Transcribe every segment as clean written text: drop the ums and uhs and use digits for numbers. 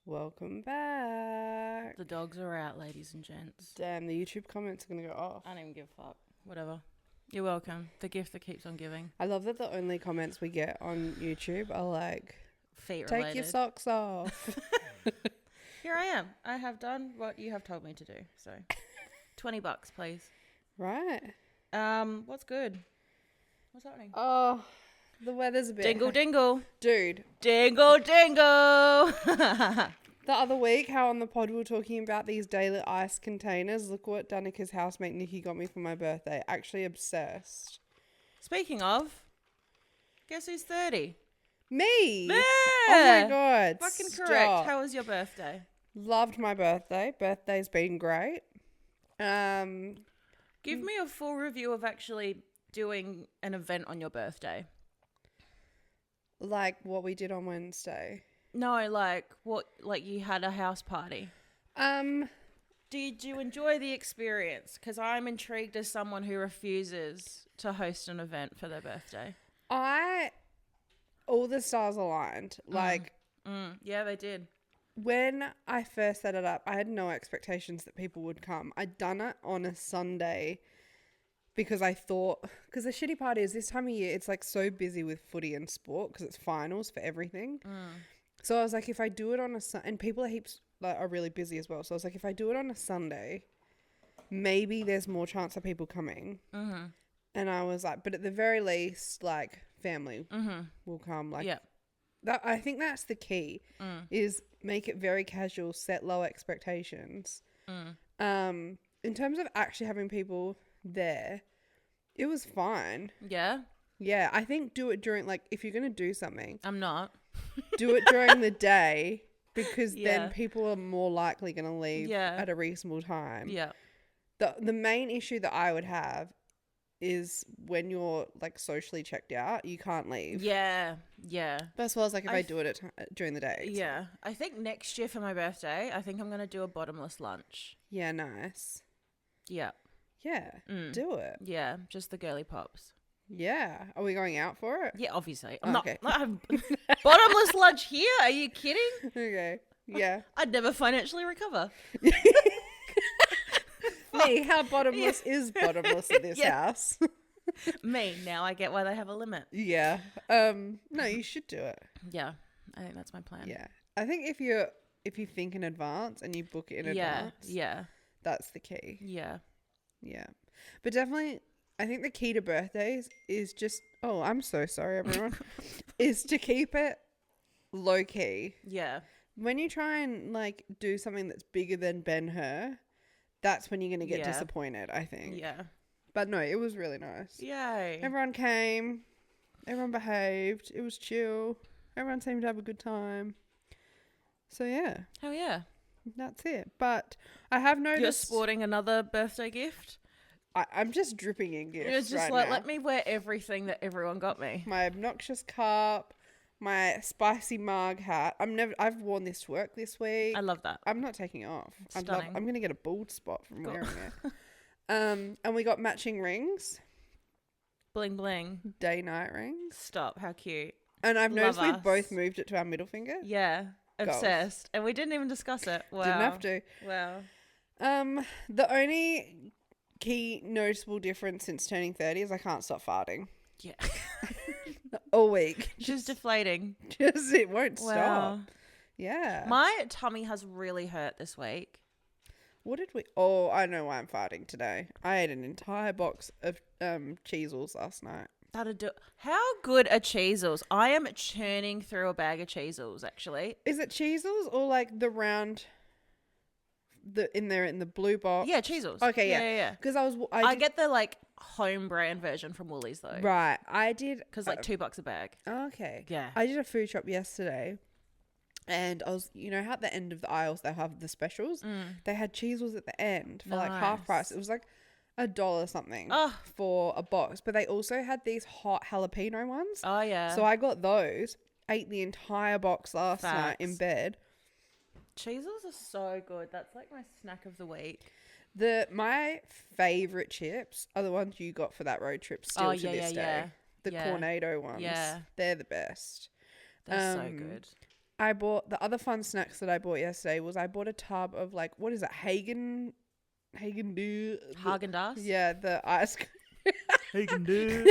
Welcome back. The dogs are out, ladies and gents. Damn, the YouTube comments are going to go off. I don't even give a fuck. Whatever. You're welcome. The gift that keeps on giving. I love that the only comments we get on YouTube are like, feet take related. your socks off. Here I am. I have done what you have told me to do. So, $20, please. Right. What's good? What's happening? Oh, the weather's a bit... Dingle, dingle. Dude. Dingle, dingle. The other week, how on the pod we were talking about these daily ice containers. Look what Danica's housemate Nikki got me for my birthday. Actually obsessed. Speaking of, guess who's 30? Me! Yeah. Oh my God. Fucking Stop. correct. How was your birthday? Loved my birthday. Birthday's been great. Give me a full review of actually doing an event on your birthday. Like what we did on Wednesday. No, like you had a house party. Did you enjoy the experience? Because I'm intrigued as someone who refuses to host an event for their birthday. All the stars aligned. Like, yeah, they did. when I first set it up, I had no expectations that people would come. I'd done it on a Sunday because I thought, because the shitty part is this time of year, it's like so busy with footy and sport because it's finals for everything. So I was like, if I do it on and people are really busy as well. So I was like, if I do it on a Sunday, maybe there's more chance of people coming. And I was like, but at the very least, like family will come. Like, that, I think that's the key is make it very casual, set low expectations. In terms of actually having people there, it was fine. Yeah? Yeah, I think do it during, like, if you're going to do something. I'm not. Do it during the day because then people are more likely going to leave at a reasonable time. Yeah. The main issue that I would have is when you're like socially checked out, you can't leave. Yeah. That's why I was like, if I do it during the day. Yeah. I think next year for my birthday, I think I'm going to do a bottomless lunch. Yeah, nice. Yeah. Yeah, do it. Yeah, just the girly pops. Yeah. Are we going out for it? Yeah, obviously. Okay. Bottomless lunch here? Are you kidding? Okay. Yeah. I'd never financially recover. Me, how bottomless is bottomless at this house? Me, now I get why they have a limit. Yeah. No, you should do it. Yeah, I think that's my plan. Yeah. I think if you think in advance and you book it in advance, that's the key. Yeah. Yeah. But definitely, I think the key to birthdays is just, oh, I'm so sorry, everyone, is to keep it low key. Yeah. When you try and like do something that's bigger than Ben-Hur, that's when you're going to get disappointed, I think. Yeah. But no, it was really nice. Yay. Everyone came. Everyone behaved. It was chill. Everyone seemed to have a good time. So yeah. Hell yeah. That's it. But I have noticed... You're sporting another birthday gift? I'm just dripping in gifts. It's just right now. let me wear everything that everyone got me. My obnoxious cup, my spicy mug hat. I've worn this to work this week. I love that. I'm not taking it off. Stunning. I'm going to get a bald spot from wearing it. And we got matching rings. Bling bling. Day-night rings. Stop. How cute. And I've noticed we us. both moved it to our middle finger. Yeah. Obsessed. And we didn't even discuss it. Wow. Didn't have to. Wow. The only key noticeable difference since turning 30 is I can't stop farting. Yeah. All week. Just deflating. Just it won't Wow. stop. Yeah. My tummy has really hurt this week. What did we... Oh, I know why I'm farting today. I ate an entire box of Cheezels last night. How good are Cheezels? I am churning through a bag of Cheezels, actually. Is it Cheezels or like the round... in the blue box? Yeah, Cheezels. Okay, yeah. Because I get the like home brand version from Woolies though. Right. I did... Because like $2 a bag. Okay. Yeah. I did a food shop yesterday. And I was, you know how at the end of the aisles they have the specials? They had Cheezels at the end for like half price. It was like $1 something for a box. But they also had these hot jalapeno ones. Oh, yeah. So I got those, ate the entire box last night in bed. Cheezels are so good. That's like my snack of the week. My favourite chips are the ones you got for that road trip still to this day. The Cornado ones. Yeah. They're the best. They're so good. I bought the other fun snacks that I bought yesterday was I bought a tub of like, what is it? Haagen-Dazs? Yeah, the ice cream. Haagen-Dazs.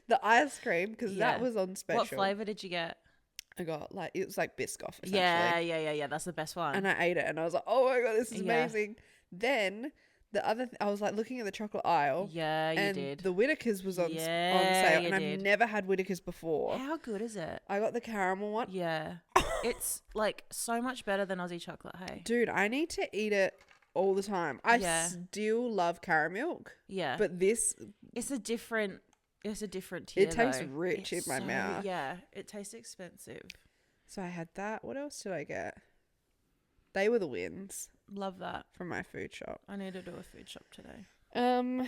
The ice cream, because that was on special. What flavour did you get? I got like, it was like Biscoff essentially. Yeah. That's the best one. And I ate it and I was like, oh my God, this is amazing. Then the other, I was like looking at the chocolate aisle. Yeah, you did. The Whittaker's was on sale. And I've never had Whittaker's before. How good is it? I got the caramel one. Yeah. It's like so much better than Aussie chocolate, hey? Dude, I need to eat it all the time. I still love caramel. Yeah. But this. It's a different tier. It tastes rich in my mouth. Yeah. It tastes expensive. So I had that. What else did I get? They were the wins. Love that. From my food shop. I need to do a food shop today. And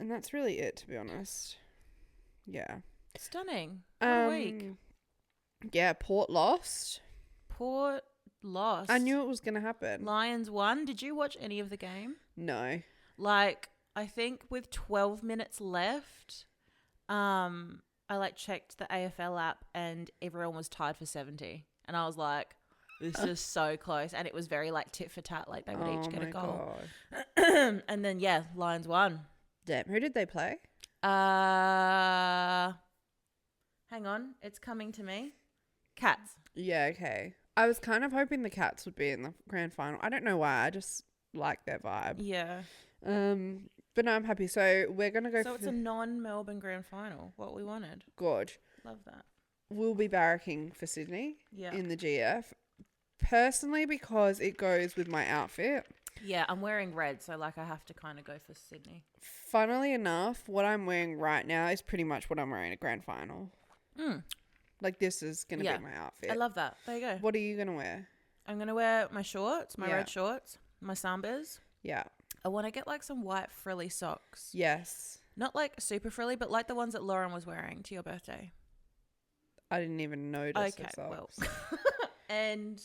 that's really it, to be honest. Yeah. Stunning. What a week. Yeah, Port lost. I knew it was going to happen. Lions won. Did you watch any of the game? No. Like, I think with 12 minutes left, I like checked the AFL app and everyone was tied for 70. And I was like, this is so close. And it was very like tit for tat, like they would each get a goal. And then, Lions won. Damn. Who did they play? Hang on. It's coming to me. Cats. Yeah, okay. I was kind of hoping the Cats would be in the grand final. I don't know why. I just like their vibe. Yeah. But no, I'm happy. So we're going to go. So it's a non-Melbourne grand final. What we wanted. Good. Love that. We'll be barracking for Sydney. Yeah. In the GF. Personally, because it goes with my outfit. Yeah, I'm wearing red, so like I have to kind of go for Sydney. Funnily enough, what I'm wearing right now is pretty much what I'm wearing at grand final. Like this is going to be my outfit. I love that. There you go. What are you going to wear? I'm going to wear my shorts, my red shorts, my Sambas. Yeah. I want to get like some white frilly socks. Yes. Not like super frilly, but like the ones that Lauren was wearing to your birthday. I didn't even notice the socks. Well. And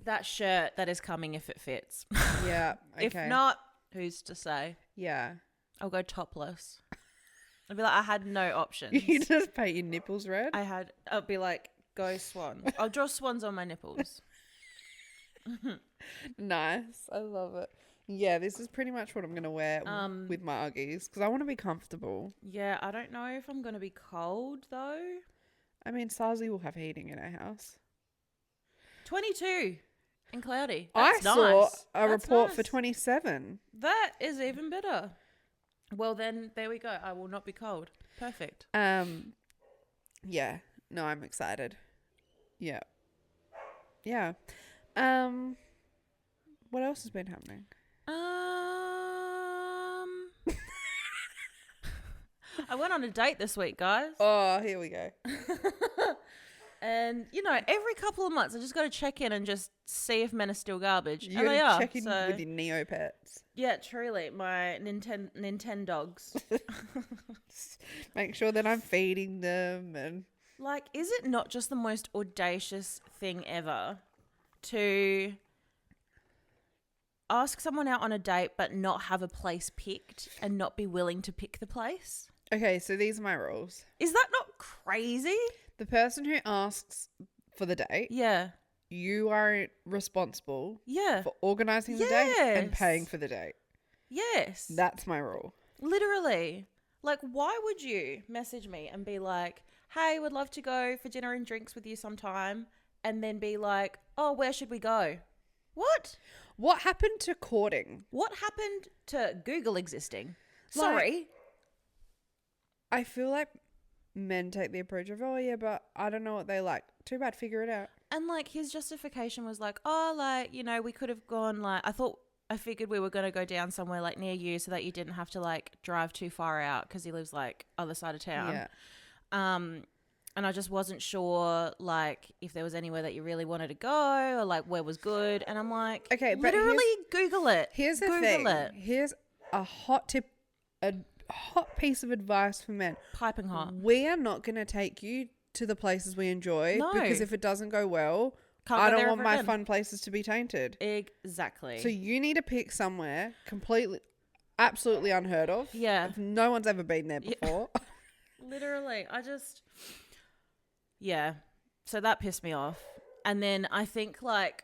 that shirt that is coming if it fits. Yeah. Okay. If not, who's to say? Yeah. I'll go topless. I'll be like, I had no options. You just paint your nipples red? I'll be like, go swan. I'll draw swans on my nipples. Nice. I love it. Yeah, this is pretty much what I'm going to wear with my Uggies because I want to be comfortable. Yeah, I don't know if I'm going to be cold though. I mean, Sarzy will have heating in our house. 22 and cloudy. I saw a That's report nice. for 27. That is even better. Well, then there we go. I will not be cold. Perfect. Yeah. No, I'm excited. Yeah. Yeah. What else has been happening? I went on a date this week, guys. Oh, here we go. And, every couple of months, I just got to check in and just see if men are still garbage. You and they are. check in with your Neopets. Yeah, truly. My Nintendo dogs. Make sure that I'm feeding them. And like, is it not just the most audacious thing ever to ask someone out on a date but not have a place picked and not be willing to pick the place? Okay, so these are my rules. Is that not crazy? The person who asks for the date, Yeah. you are responsible Yeah. for organising the date and paying for the date. Yes. That's my rule. Literally. Like, why would you message me and be like, hey, would love to go for dinner and drinks with you sometime, and then be like, oh, where should we go? What? What happened to courting? What happened to Google existing? Sorry. I feel like men take the approach of, oh, yeah, but I don't know what they like. Too bad, figure it out. And, like, his justification was like, oh, like, we could have gone, like, I figured we were going to go down somewhere, like, near you so that you didn't have to, like, drive too far out because he lives, like, other side of town. Yeah. And I just wasn't sure, like, if there was anywhere that you really wanted to go or, like, where was good. And I'm like, okay, but literally Google it. Here's the thing. Here's a hot tip, a hot piece of advice for men. Piping hot. We are not going to take you to the places we enjoy because if it doesn't go well, I don't want my fun places to be tainted. Exactly. So you need to pick somewhere absolutely unheard of. Yeah. No one's ever been there before. Literally. Yeah. So that pissed me off. And then I think, like,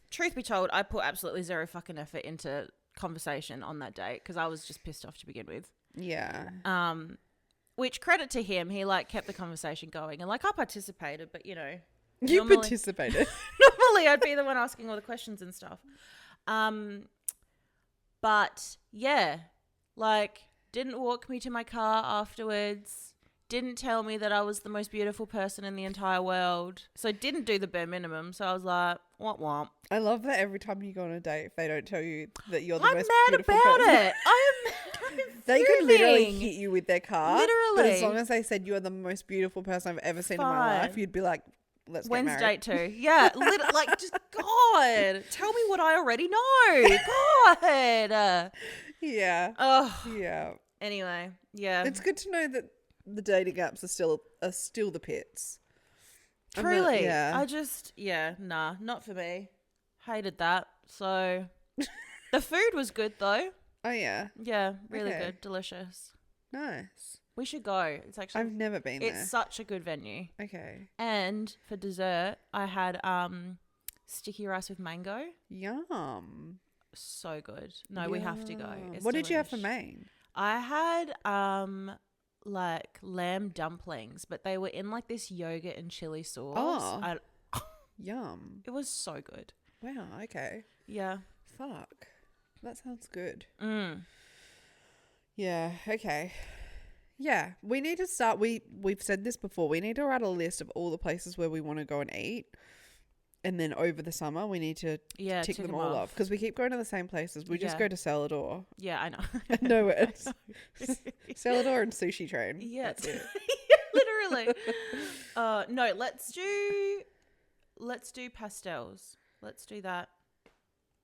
truth be told, I put absolutely zero fucking effort into conversation on that date because I was just pissed off to begin with. Yeah. Which, credit to him, he, like, kept the conversation going. And, like, I participated, but, you know. You participated. Normally, I'd be the one asking all the questions and stuff. But, yeah, like, didn't walk me to my car afterwards. Didn't tell me that I was the most beautiful person in the entire world. So didn't do the bare minimum. So I was like, womp womp. I love that every time you go on a date, if they don't tell you that you're the most beautiful person. I'm mad about it. I'm They could literally hit you with their car. Literally. But as long as they said you are the most beautiful person I've ever seen in my life, you'd be like, let's get married. When's date 2? Yeah. Like, just, God, tell me what I already know. God. Yeah. Oh. Yeah. Anyway, yeah. It's good to know that the dating apps are still the pits. Truly. Yeah. Nah, not for me. Hated that. So the food was good though. Oh yeah. Yeah, really good. Delicious. Nice. We should go. It's actually I've never been there. It's such a good venue. Okay. And for dessert, I had sticky rice with mango. Yum. So good. No, we have to go. It's what did you have for main? I had like lamb dumplings, but they were in like this yogurt and chili sauce. Oh. Yum. It was so good. Wow, okay. Yeah. Fuck. That sounds good. Yeah, okay. Yeah, we need to start. We've said this before. We need to write a list of all the places where we want to go and eat. And then over the summer, we need to tick them all off. Because we keep going to the same places. We just go to Celador. Yeah, I know. No, it's Celador and Sushi Train. Yeah. That's it. Literally. No, let's do pastels. Let's do that.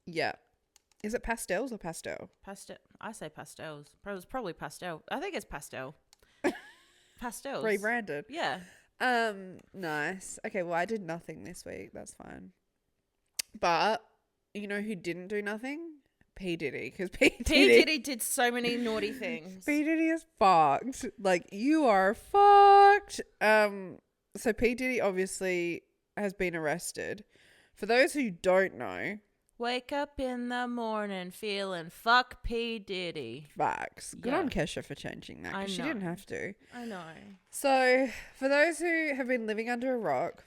Yeah. Is it pastels or pastel? Pastel. I say pastels. It's probably pastel. I think it's pastel. Pastels. Rebranded. Yeah. Nice. Okay, well, I did nothing this week. That's fine. But you know who didn't do nothing? P Diddy. Because P Diddy did so many naughty things. P Diddy is fucked. Like, you are fucked. So P Diddy obviously has been arrested. For those who don't know, wake up in the morning feeling fuck P Diddy. Facts. Good on Kesha for changing that, because she didn't have to. I know. So, for those who have been living under a rock,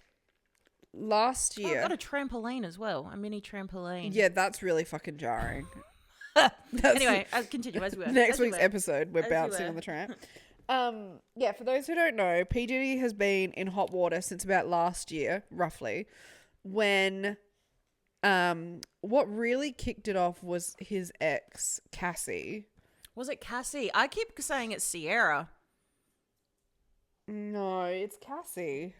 last year... I got a trampoline as well. A mini trampoline. Yeah, that's really fucking jarring. Anyway, I'll continue as we were. Next week's episode, we're bouncing on the tramp. Yeah, for those who don't know, P Diddy has been in hot water since about last year, roughly, when... what really kicked it off was his ex, Cassie. Was it Cassie? I keep saying it's Sierra. No, it's Cassie.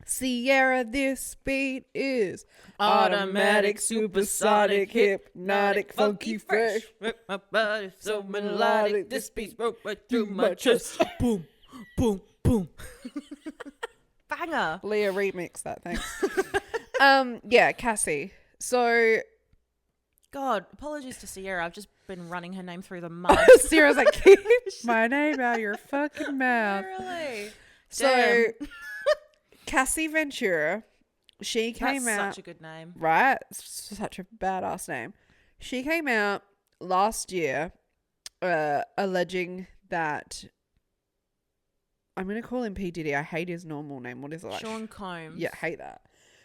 Sierra, this beat is automatic, supersonic, hypnotic, funky, fresh. My body so melodic, this beat's broke right through my chest. Boom, boom, boom. Banger. Leah remix that, thanks. Yeah, Cassie. So, God, apologies to Sierra. I've just been running her name through the mud. Sierra's like, keep my name out your fucking mouth. Really? So, Cassie Ventura, she came out. Such a good name. Right? Such a badass name. She came out last year alleging that... I'm going to call him P. Diddy. I hate his normal name. What is it like? Sean Combs. Yeah, hate that.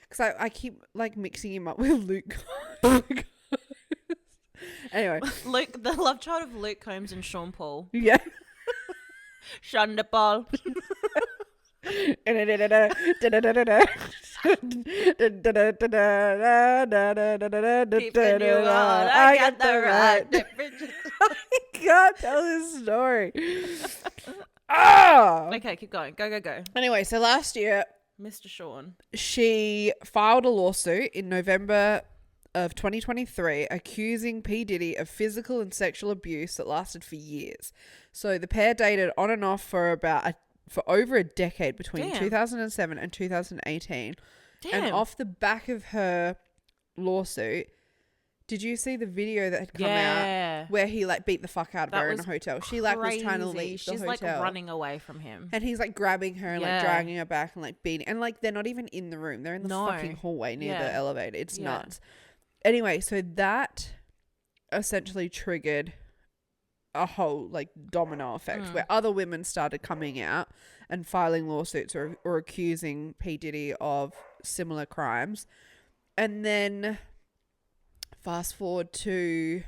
Because I keep like mixing him up with Luke Combs. Anyway. Luke, the love child of Luke Combs and Sean Paul. Yeah. Shonda Paul. Keeping you on. I got the right. I can't tell this story. Okay, keep going. Go. Anyway, so last year, Mr. Sean, she filed a lawsuit in November of 2023 accusing P. Diddy of physical and sexual abuse that lasted for years. So the pair dated on and off for over a decade between 2007 and 2018. Damn. And off the back of her lawsuit, Did you see the video that had come out where he like beat the fuck out of her in a hotel? She like was trying to leave the hotel. She's like running away from him. And he's like grabbing her and like dragging her back and like beating. And like they're not even in the room. They're in the fucking hallway near the elevator. It's nuts. Anyway, so that essentially triggered a whole like domino effect where other women started coming out and filing lawsuits or accusing P Diddy of similar crimes. And then fast forward to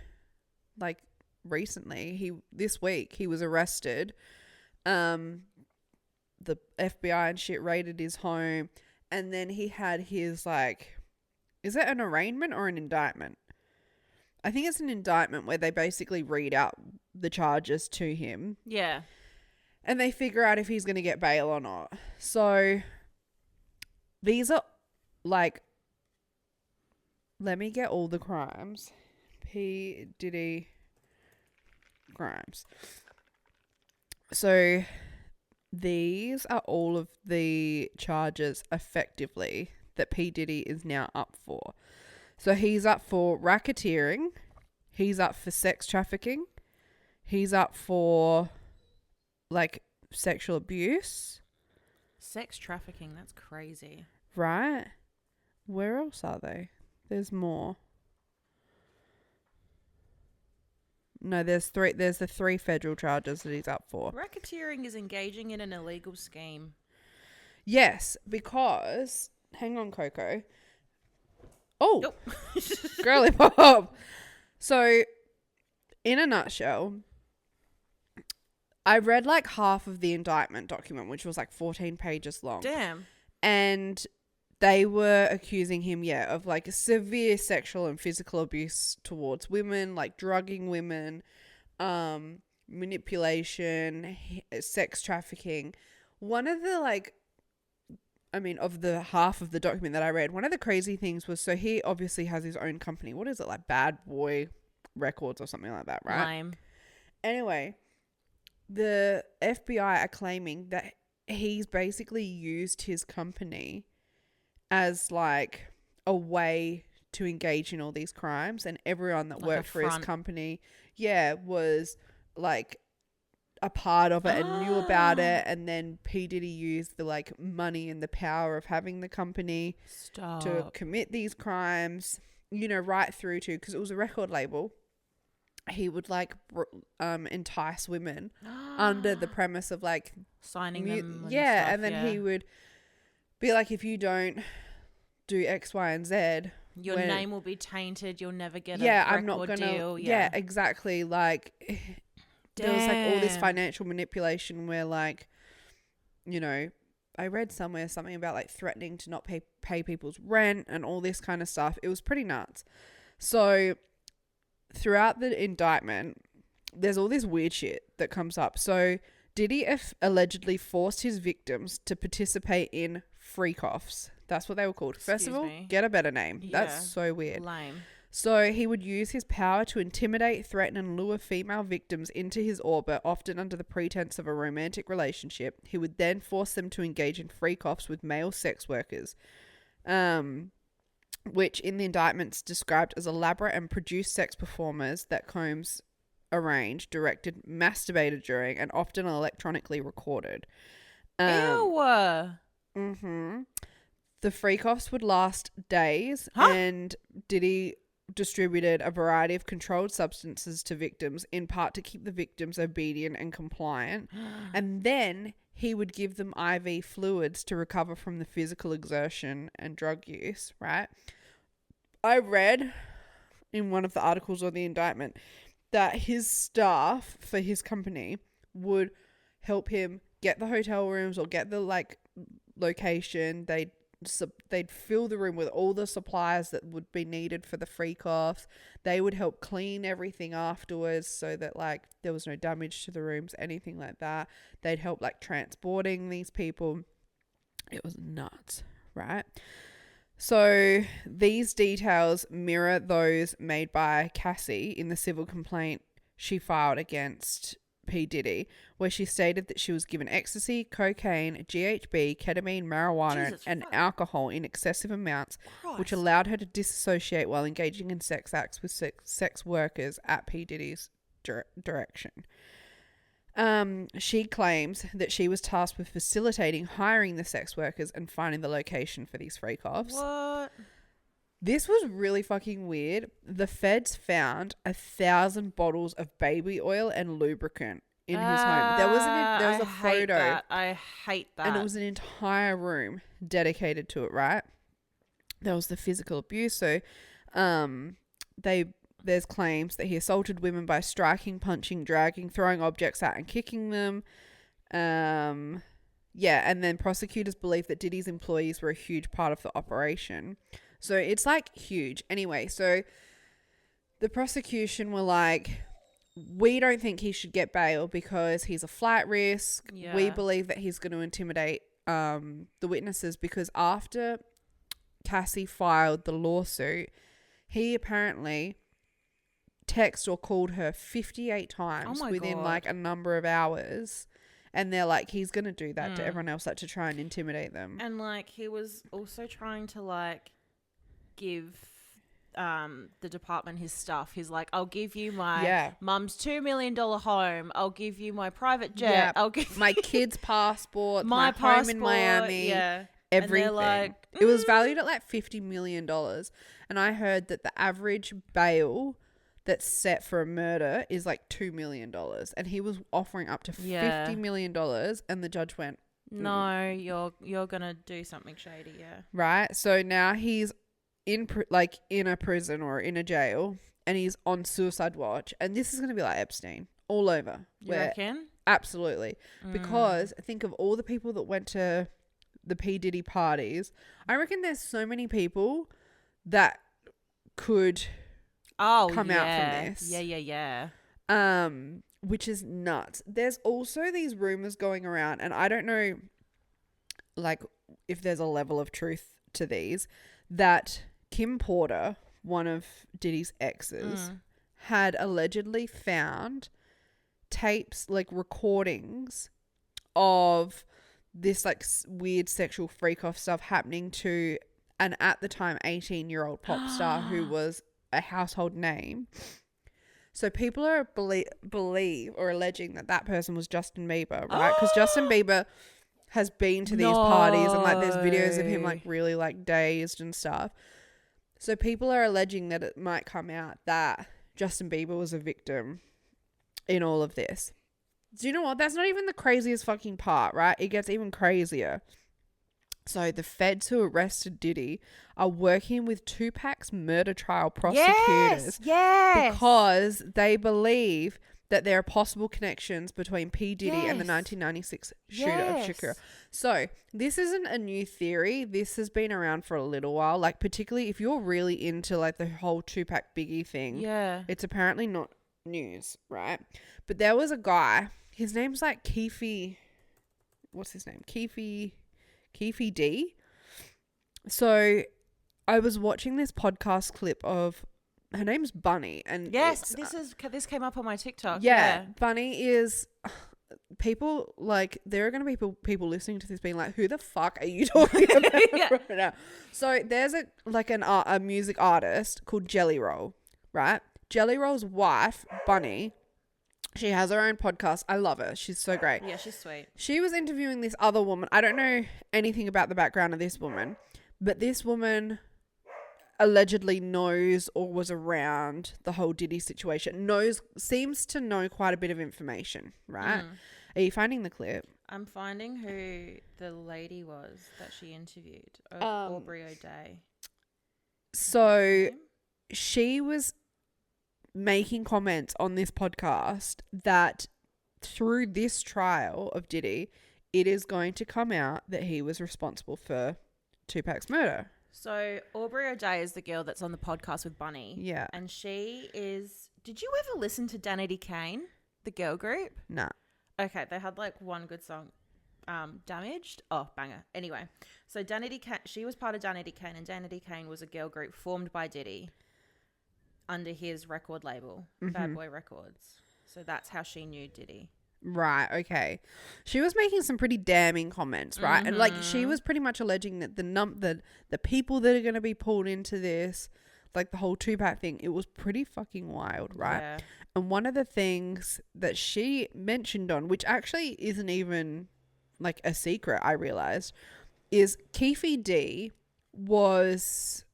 like recently, this week he was arrested. The FBI and shit raided his home, and then he had his like, is it an arraignment or an indictment? I think it's an indictment where they basically read out the charges to him. Yeah. And they figure out if he's going to get bail or not. So these are like, let me get all the crimes. P Diddy crimes. So these are all of the charges effectively that P Diddy is now up for. So he's up for racketeering. He's up for sex trafficking. He's up for like sexual abuse. Sex trafficking, that's crazy. Right? Where else are they? There's more. No, there's the 3 federal charges that he's up for. Racketeering is engaging in an illegal scheme. Yes, because hang on, Coco. Oh, girly pop. So, in a nutshell, I read like half of the indictment document, which was like 14 pages long. Damn. And they were accusing him, of like severe sexual and physical abuse towards women, like drugging women, manipulation, sex trafficking. One of the of the half of the document that I read, one of the crazy things was, so he obviously has his own company. What is it, like Bad Boy Records or something like that, right? Lime. Anyway, the FBI are claiming that he's basically used his company as like a way to engage in all these crimes, and everyone that worked for his company was like a part of it and knew about it. And then P Diddy used the like money and the power of having the company to commit these crimes, right through to, because it was a record label, he would like entice women under the premise of like signing them and then he would be like, if you don't do X, Y, and Z, your name will be tainted. You'll never get a record I'm not gonna deal. Yeah, exactly. Like there was like all this financial manipulation where like, I read somewhere something about like threatening to not pay people's rent and all this kind of stuff. It was pretty nuts. So throughout the indictment, there's all this weird shit that comes up. So Diddy allegedly forced his victims to participate in freak-offs. That's what they were called. First of all, get a better name. Yeah. That's so weird. Lame. So he would use his power to intimidate, threaten, and lure female victims into his orbit, often under the pretense of a romantic relationship. He would then force them to engage in freak-offs with male sex workers, which in the indictments described as elaborate and produced sex performers that Combs arranged, directed, masturbated during, and often electronically recorded. Ew. Mm-hmm. The freak-offs would last days, and Diddy distributed a variety of controlled substances to victims, in part to keep the victims obedient and compliant. And then he would give them IV fluids to recover from the physical exertion and drug use, right? I read in one of the articles of the indictment that his staff for his company would help him get the hotel rooms or get the like location. They'd fill the room with all the supplies that would be needed for the freak-offs. They would help clean everything afterwards so that like there was no damage to the rooms, anything like that. They'd help like transporting these people. It was nuts, right? So these details mirror those made by Cassie in the civil complaint she filed against P Diddy, where she stated that she was given ecstasy, cocaine, GHB, ketamine, marijuana, and alcohol in excessive amounts, which allowed her to disassociate while engaging in sex acts with sex workers at P Diddy's direction. She claims that she was tasked with facilitating hiring the sex workers and finding the location for these freak-offs. What? This was really fucking weird. The feds found 1,000 bottles of baby oil and lubricant in his home. There was a photo. I hate that. And it was an entire room dedicated to it, right? There was the physical abuse. So there's claims that he assaulted women by striking, punching, dragging, throwing objects at and kicking them. And then prosecutors believe that Diddy's employees were a huge part of the operation. So it's like huge. Anyway, so the prosecution were like, we don't think he should get bail because he's a flight risk. Yeah. We believe that he's going to intimidate the witnesses because after Cassie filed the lawsuit, he apparently texted or called her 58 times within like a number of hours. And they're like, he's going to do that to everyone else, like to try and intimidate them. And like he was also trying to like give the department his stuff. He's like, I'll give you my mum's $2 million home. I'll give you my private jet. Yeah. I'll give my kid's passport, my home in Miami. Yeah. Everything. Like, it was valued at like $50 million. And I heard that the average bail that's set for a murder is like $2 million. And he was offering up to $50 million. And the judge went, no, you're going to do something shady. Yeah. Right. So now he's in a prison or in a jail and he's on suicide watch. And this is going to be like Epstein all over. You reckon? Absolutely. Because think of all the people that went to the P Diddy parties. I reckon there's so many people that could come out from this. Yeah. Which is nuts. There's also these rumors going around, and I don't know like if there's a level of truth to these, that Kim Porter, one of Diddy's exes, had allegedly found tapes, like recordings of this like weird sexual freak off stuff happening to an at the time 18-year-old pop star who was a household name. So people are believe or alleging that person was Justin Bieber, right? Because Justin Bieber has been to these parties and like there's videos of him like really like dazed and stuff. So people are alleging that it might come out that Justin Bieber was a victim in all of this. Do you know what? That's not even the craziest fucking part, right? It gets even crazier. So the feds who arrested Diddy are working with Tupac's murder trial prosecutors because they believe that there are possible connections between P. Diddy and the 1996 shooter of Shakira. So this isn't a new theory. This has been around for a little while. Like particularly if you're really into like the whole Tupac Biggie thing, it's apparently not news, right? But there was a guy, his name's like Keefe, what's his name? Keefe D. So I was watching this podcast clip of, her name's Bunny, and this came up on my TikTok. Yeah, Bunny is, people like, there are going to be people listening to this being like, who the fuck are you talking about right now? So there's a music artist called Jelly Roll, right? Jelly Roll's wife, Bunny, she has her own podcast. I love her. She's so great. Yeah, she's sweet. She was interviewing this other woman. I don't know anything about the background of this woman, but this woman allegedly knows or was around the whole Diddy situation. Seems to know quite a bit of information, right? Are you finding the clip? I'm finding who the lady was that she interviewed. Aubrey O'Day. So she was making comments on this podcast that through this trial of Diddy, it is going to come out that he was responsible for Tupac's murder. So Aubrey O'Day is the girl that's on the podcast with Bunny. Yeah. And she is... Did you ever listen to Danity Kane, the girl group? Nah. Okay, they had like one good song, Damaged. Oh, banger. Anyway, so Danity Kane, she was part of Danity Kane, and Danity Kane was a girl group formed by Diddy under his record label, Bad Boy Records. So that's how she knew Diddy. Right, okay. She was making some pretty damning comments, right? Mm-hmm. And like she was pretty much alleging that the people that are going to be pulled into this, like the whole Tupac thing, it was pretty fucking wild, right? Yeah. And one of the things that she mentioned on, which actually isn't even like a secret, I realized, is Cathy D was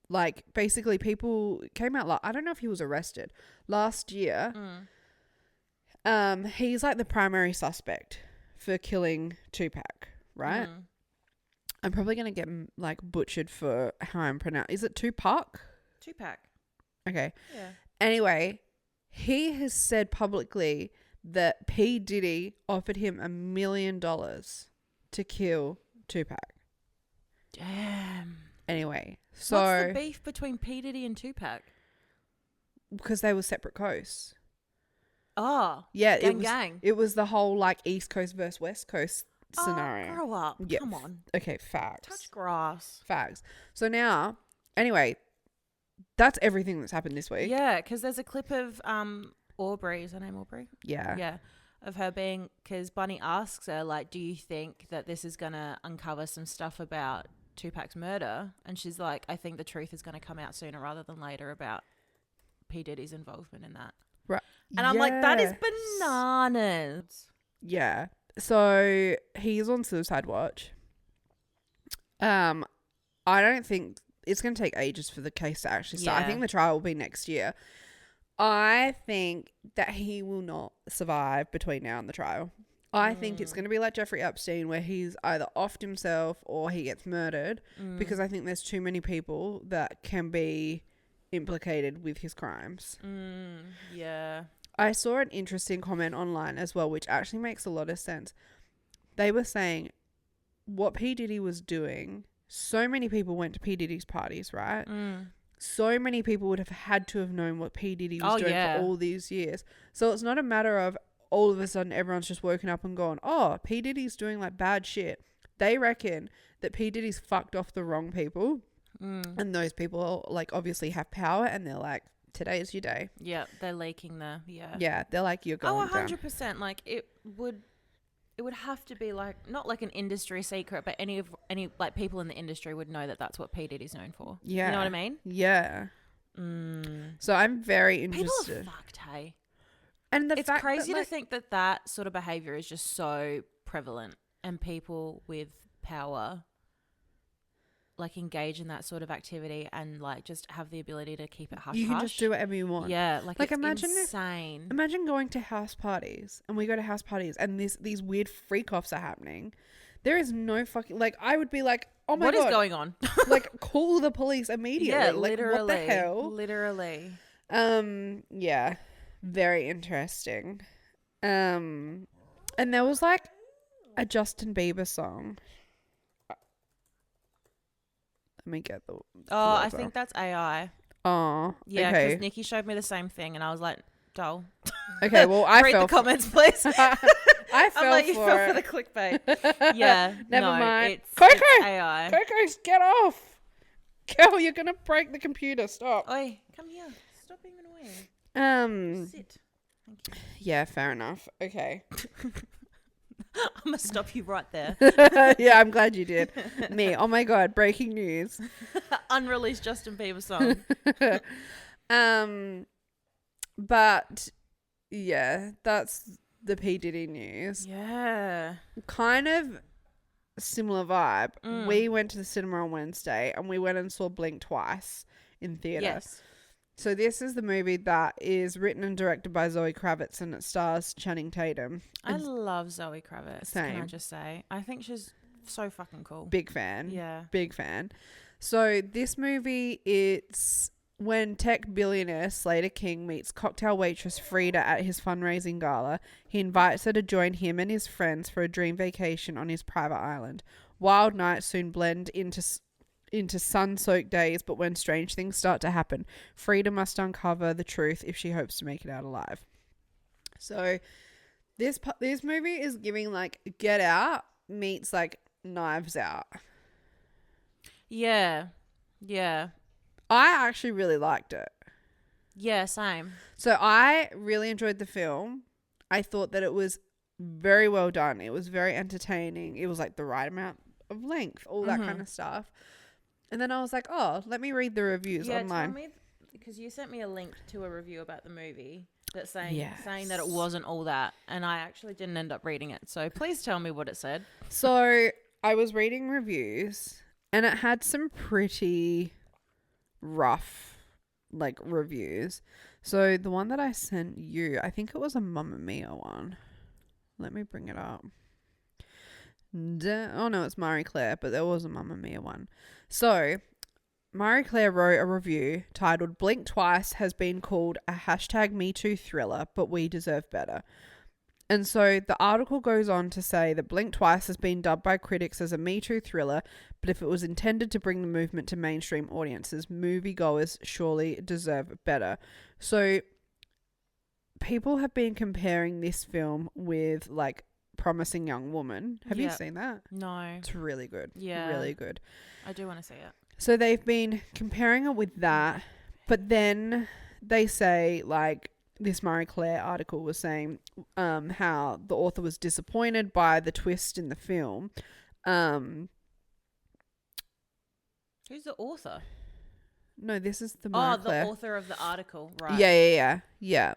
like basically people came out like, I don't know if he was arrested last year. He's like the primary suspect for killing Tupac, right? I'm probably gonna get like butchered for how I'm pronounced. Is it Tupac? Tupac. Okay. Yeah. Anyway, he has said publicly that P Diddy offered him $1 million to kill Tupac. Damn. Anyway, so what's the beef between P Diddy and Tupac? Because they were separate coasts. Oh, Yeah, gang. It was the whole like East Coast versus West Coast scenario. Oh, grow up. Yeah. Come on. Okay, facts. Touch grass. Facts. So now, anyway, that's everything that's happened this week. Yeah, because there's a clip of Aubrey. Is her name Aubrey? Yeah. Yeah. Of her being, because Bunny asks her, like, do you think that this is going to uncover some stuff about Tupac's murder? And she's like, I think the truth is going to come out sooner rather than later about P. Diddy's involvement in that. Right. And I'm like, that is bananas. Yeah. So he's on suicide watch. I don't think it's going to take ages for the case to actually start. Yeah. I think the trial will be next year. I think that he will not survive between now and the trial. I think it's going to be like Jeffrey Epstein, where he's either offed himself or he gets murdered, because I think there's too many people that can be implicated with his crimes. Yeah. I saw an interesting comment online as well, which actually makes a lot of sense. They were saying what P. Diddy was doing, so many people went to P. Diddy's parties, right? So many people would have had to have known what P. Diddy was doing for all these years. So it's not a matter of all of a sudden everyone's just woken up and gone, oh, P. Diddy's doing like bad shit. They reckon that P. Diddy's fucked off the wrong people. And those people like obviously have power and they're like, today is your day. Yeah, they're leaking yeah. Yeah, they're like, you're going down. 100%. Like it would have to be like, not like an industry secret, but any like people in the industry would know that that's what P. Diddy's known for. Yeah. You know what I mean? Yeah. So I'm very People interested. are fucked, hey. And it's crazy to think that sort of behavior is just so prevalent and people with power like engage in that sort of activity and like just have the ability to keep it hush. You can just do whatever you want. Yeah, like it's imagine insane. Imagine going to house parties, and we go to house parties and these weird freak offs are happening. There is no fucking, like, I would be like, oh my God. What is going on? Like, call the police immediately. Yeah, like, literally. what the hell? Literally. Yeah, very interesting. And there was like a Justin Bieber song. Let me get the I think that's AI. Oh, yeah, okay. because Nikki showed me the same thing, and I was like, "Dull." Okay, well, I read fell the comments, please. I fell I'm like, for you fell it. for the clickbait. Yeah, never no, mind. It's Coco, AI. Coco, get off! Girl, you're gonna break the computer. Stop. Oi, come here. Stop being annoying. Sit. Thank you. Yeah, fair enough. Okay. I'm gonna stop you right there. Yeah, I'm glad you did. Me. Oh my God, breaking news. Unreleased Justin Bieber song. But yeah, that's the P Diddy news. Yeah. Kind of similar vibe. We went to the cinema on Wednesday and we went and saw Blink twice in theatre. Yes. So this is the movie that is written and directed by Zoe Kravitz and it stars Channing Tatum. I love Zoe Kravitz. Same. Can I just say? I think she's so fucking cool. Big fan. Yeah. Big fan. So this movie, it's when tech billionaire Slater King meets cocktail waitress Frida at his fundraising gala. He invites her to join him and his friends for a dream vacation on his private island. Wild nights soon blend into sun-soaked days, but when strange things start to happen, Frida must uncover the truth if she hopes to make it out alive. So this movie is giving like Get Out meets like Knives Out. Yeah. Yeah. I actually really liked it. Yeah, same. So I really enjoyed the film. I thought that it was very well done. It was very entertaining. It was like the right amount of length, all that kind of stuff. And then I was like, oh, let me read the reviews online. Tell me, because you sent me a link to a review about the movie that's saying that it wasn't all that, and I actually didn't end up reading it. So please tell me what it said. So I was reading reviews, and it had some pretty rough like reviews. So the one that I sent you, I think it was a Mamma Mia one. Let me bring it up. Oh no, it's Marie Claire, but there was a Mamma Mia one. So Marie Claire wrote a review titled "Blink Twice has been called a #MeToo thriller, but we deserve better." And so the article goes on to say that Blink Twice has been dubbed by critics as a Me Too thriller, but if it was intended to bring the movement to mainstream audiences, moviegoers surely deserve better. So people have been comparing this film with like Promising Young Woman. Have you seen that? No. It's really good. Yeah. Really good. I do want to see it. So they've been comparing it with that, but then they say like this Marie Claire article was saying how the author was disappointed by the twist in the film. Who's the author? No, this is the Marie Claire. The author of the article, right? Yeah.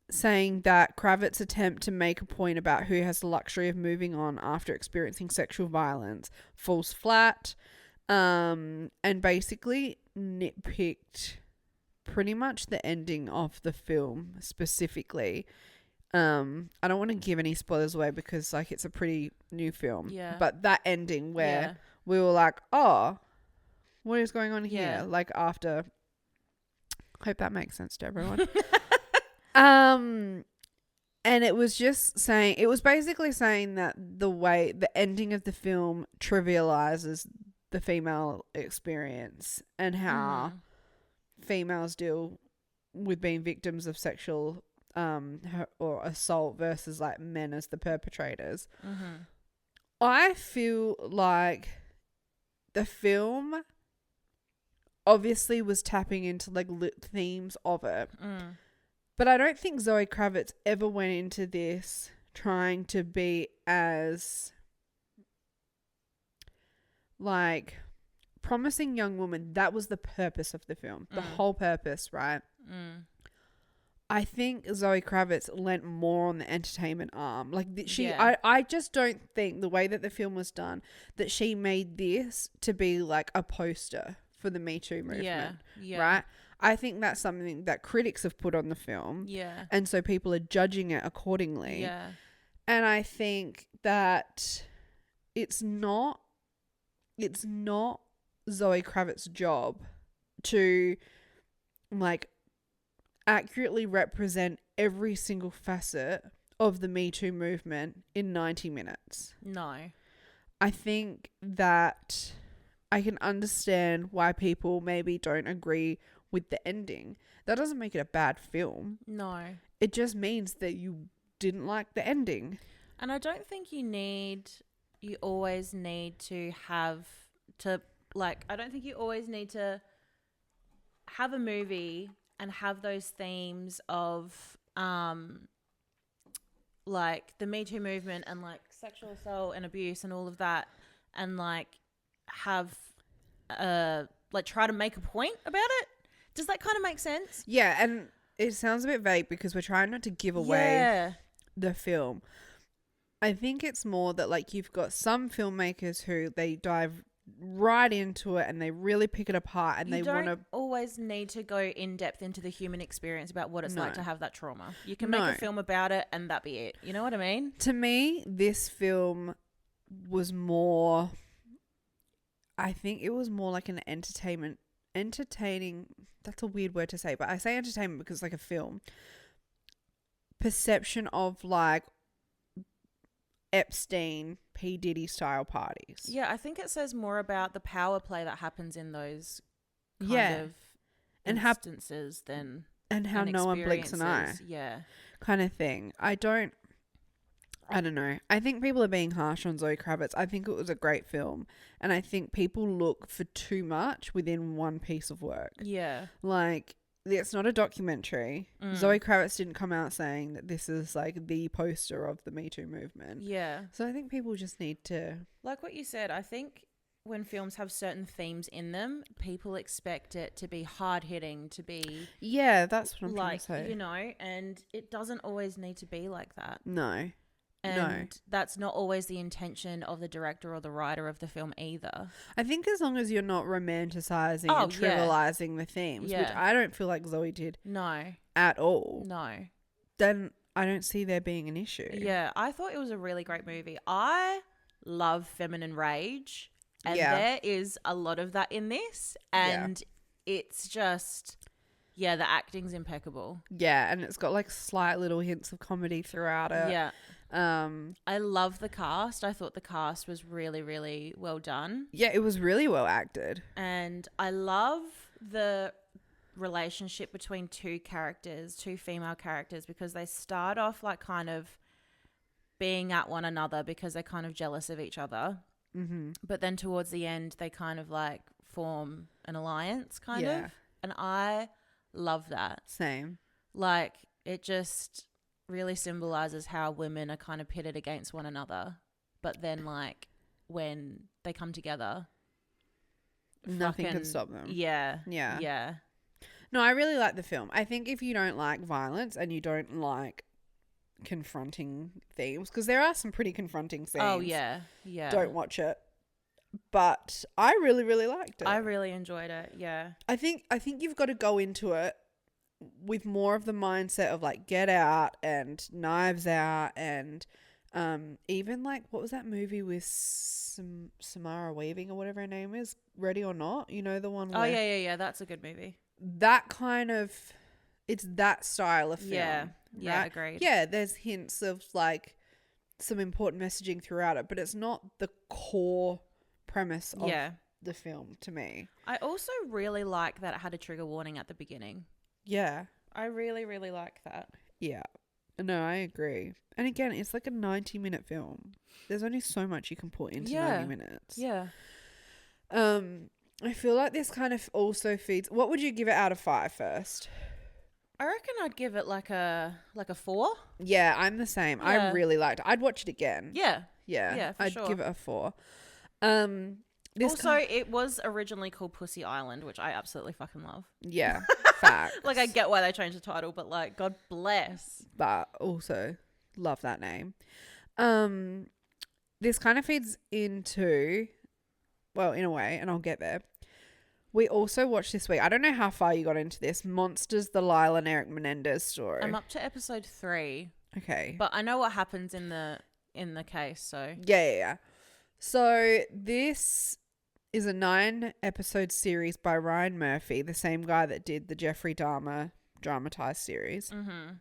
Saying that Kravitz's attempt to make a point about who has the luxury of moving on after experiencing sexual violence falls flat, and basically nitpicked pretty much the ending of the film specifically. I don't want to give any spoilers away because like it's a pretty new film. Yeah. But that ending where we were like, oh, what is going on here? Yeah. Like after, hope that makes sense to everyone. And it was just saying, it was basically saying that the ending of the film trivializes the female experience and how females deal with being victims of sexual or assault versus like men as the perpetrators. I feel like the film obviously was tapping into like themes of it. But I don't think Zoe Kravitz ever went into this trying to be as like Promising Young Woman. That was the purpose of the film. The whole purpose, right? I think Zoe Kravitz lent more on the entertainment arm. Like I just don't think the way that the film was done that she made this to be like a poster for the Me Too movement. Right? I think that's something that critics have put on the film. Yeah. And so people are judging it accordingly. Yeah. And I think that it's not Zoe Kravitz's job to like accurately represent every single facet of the Me Too movement in 90 minutes. No. I think that I can understand why people maybe don't agree with the ending. That doesn't make it a bad film. No. It just means that you didn't like the ending. And I don't think you always need to have to like, I don't think you always need to have a movie and have those themes of like the Me Too movement and like sexual assault and abuse and all of that, and like have like try to make a point about it. Does that kind of make sense? Yeah, and it sounds a bit vague because we're trying not to give away the film. I think it's more that like you've got some filmmakers who they dive right into it and they really pick it apart and they want to always need to go in depth into the human experience about what it's like to have that trauma. You can make a film about it and that be it. You know what I mean? To me, this film was more, I think it was more like an entertaining, that's a weird word to say, but I say entertainment because it's like a film perception of like Epstein, P Diddy style parties. Yeah, I think it says more about the power play that happens in those kind of instances than and how no one blinks an eye. Yeah, kind of thing. I don't I don't know. I think people are being harsh on Zoe Kravitz. I think it was a great film. And I think people look for too much within one piece of work. Yeah. Like, it's not a documentary. Zoe Kravitz didn't come out saying that this is like the poster of the Me Too movement. Yeah. So I think people just need to... Like what you said, I think when films have certain themes in them, people expect it to be hard-hitting, to be... Yeah, that's what I'm trying to say. You know, and it doesn't always need to be like that. No. And that's not always the intention of the director or the writer of the film either. I think as long as you're not romanticizing and trivializing the themes, which I don't feel like Zoe did at all. No. Then I don't see there being an issue. Yeah, I thought it was a really great movie. I love feminine rage, and there is a lot of that in this, and it's just... Yeah, the acting's impeccable. Yeah, and it's got like slight little hints of comedy throughout it. Yeah. I love the cast. I thought the cast was really, really well done. Yeah, it was really well acted. And I love the relationship between two female characters, because they start off like kind of being at one another because they're kind of jealous of each other. Mm-hmm. But then towards the end, they kind of like form an alliance kind of. And I love that. Same. Like, it just really symbolizes how women are kind of pitted against one another, but then like when they come together, nothing can stop them. Yeah. No, I really like the film. I think if you don't like violence and you don't like confronting themes, because there are some pretty confronting scenes. Oh yeah. Don't watch it. But I really, really liked it. I really enjoyed it. Yeah. I think you've got to go into it with more of the mindset of like Get Out and Knives Out, and even like, what was that movie with Samara Weaving or whatever her name is, Ready or Not? You know, the one where... Oh yeah, that's a good movie. That kind of... It's that style of film. Yeah, agreed. Yeah, there's hints of like some important messaging throughout it, but it's not the core premise of the film to me. I also really like that it had a trigger warning at the beginning. Yeah. I really, really like that. Yeah. No, I agree. And again, it's like a 90-minute film. There's only so much you can put into 90 minutes. Yeah. I feel like this kind of also feeds... What would you give it out of 5 first? I reckon I'd give it like a 4. Yeah, I'm the same. Yeah. I really liked it. I'd watch it again. Yeah. Yeah, I'd give it a 4. It was originally called Pussy Island, which I absolutely fucking love. Yeah, facts. Like, I get why they changed the title, but like, God bless. But also, love that name. This kind of feeds into, well, in a way, and I'll get there. We also watched this week, I don't know how far you got into this, Monsters, the Lyle and Erik Menendez story. I'm up to episode 3. Okay. But I know what happens in the case, so. Yeah. So this is a 9-episode series by Ryan Murphy, the same guy that did the Jeffrey Dahmer dramatized series. Mm-hmm.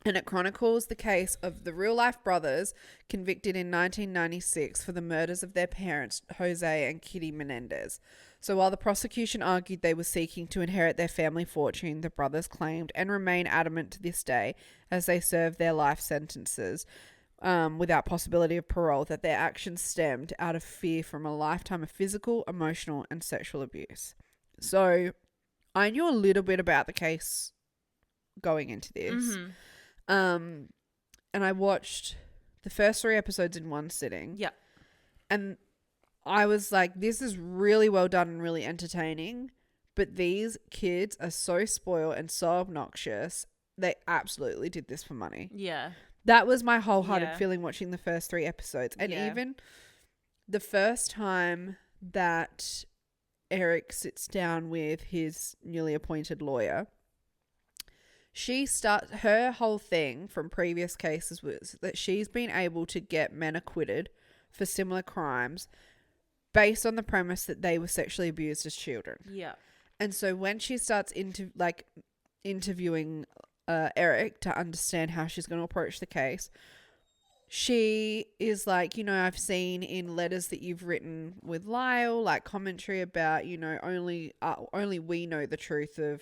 And it chronicles the case of the real-life brothers convicted in 1996 for the murders of their parents, Jose and Kitty Menendez. So while the prosecution argued they were seeking to inherit their family fortune, the brothers claimed and remain adamant to this day as they serve their life sentences without possibility of parole that their actions stemmed out of fear from a lifetime of physical, emotional and sexual abuse. So I knew a little bit about the case going into this. Mm-hmm. And I watched the first 3 episodes in one sitting. Yeah. And I was like, this is really well done and really entertaining, but these kids are so spoiled and so obnoxious. They absolutely did this for money. Yeah. That was my wholehearted feeling watching the first 3 episodes. And even the first time that Erik sits down with his newly appointed lawyer, her whole thing from previous cases was that she's been able to get men acquitted for similar crimes based on the premise that they were sexually abused as children. Yeah. And so when she starts interviewing Erik to understand how she's going to approach the case, she is like, I've seen in letters that you've written with Lyle, like commentary about, only we know the truth of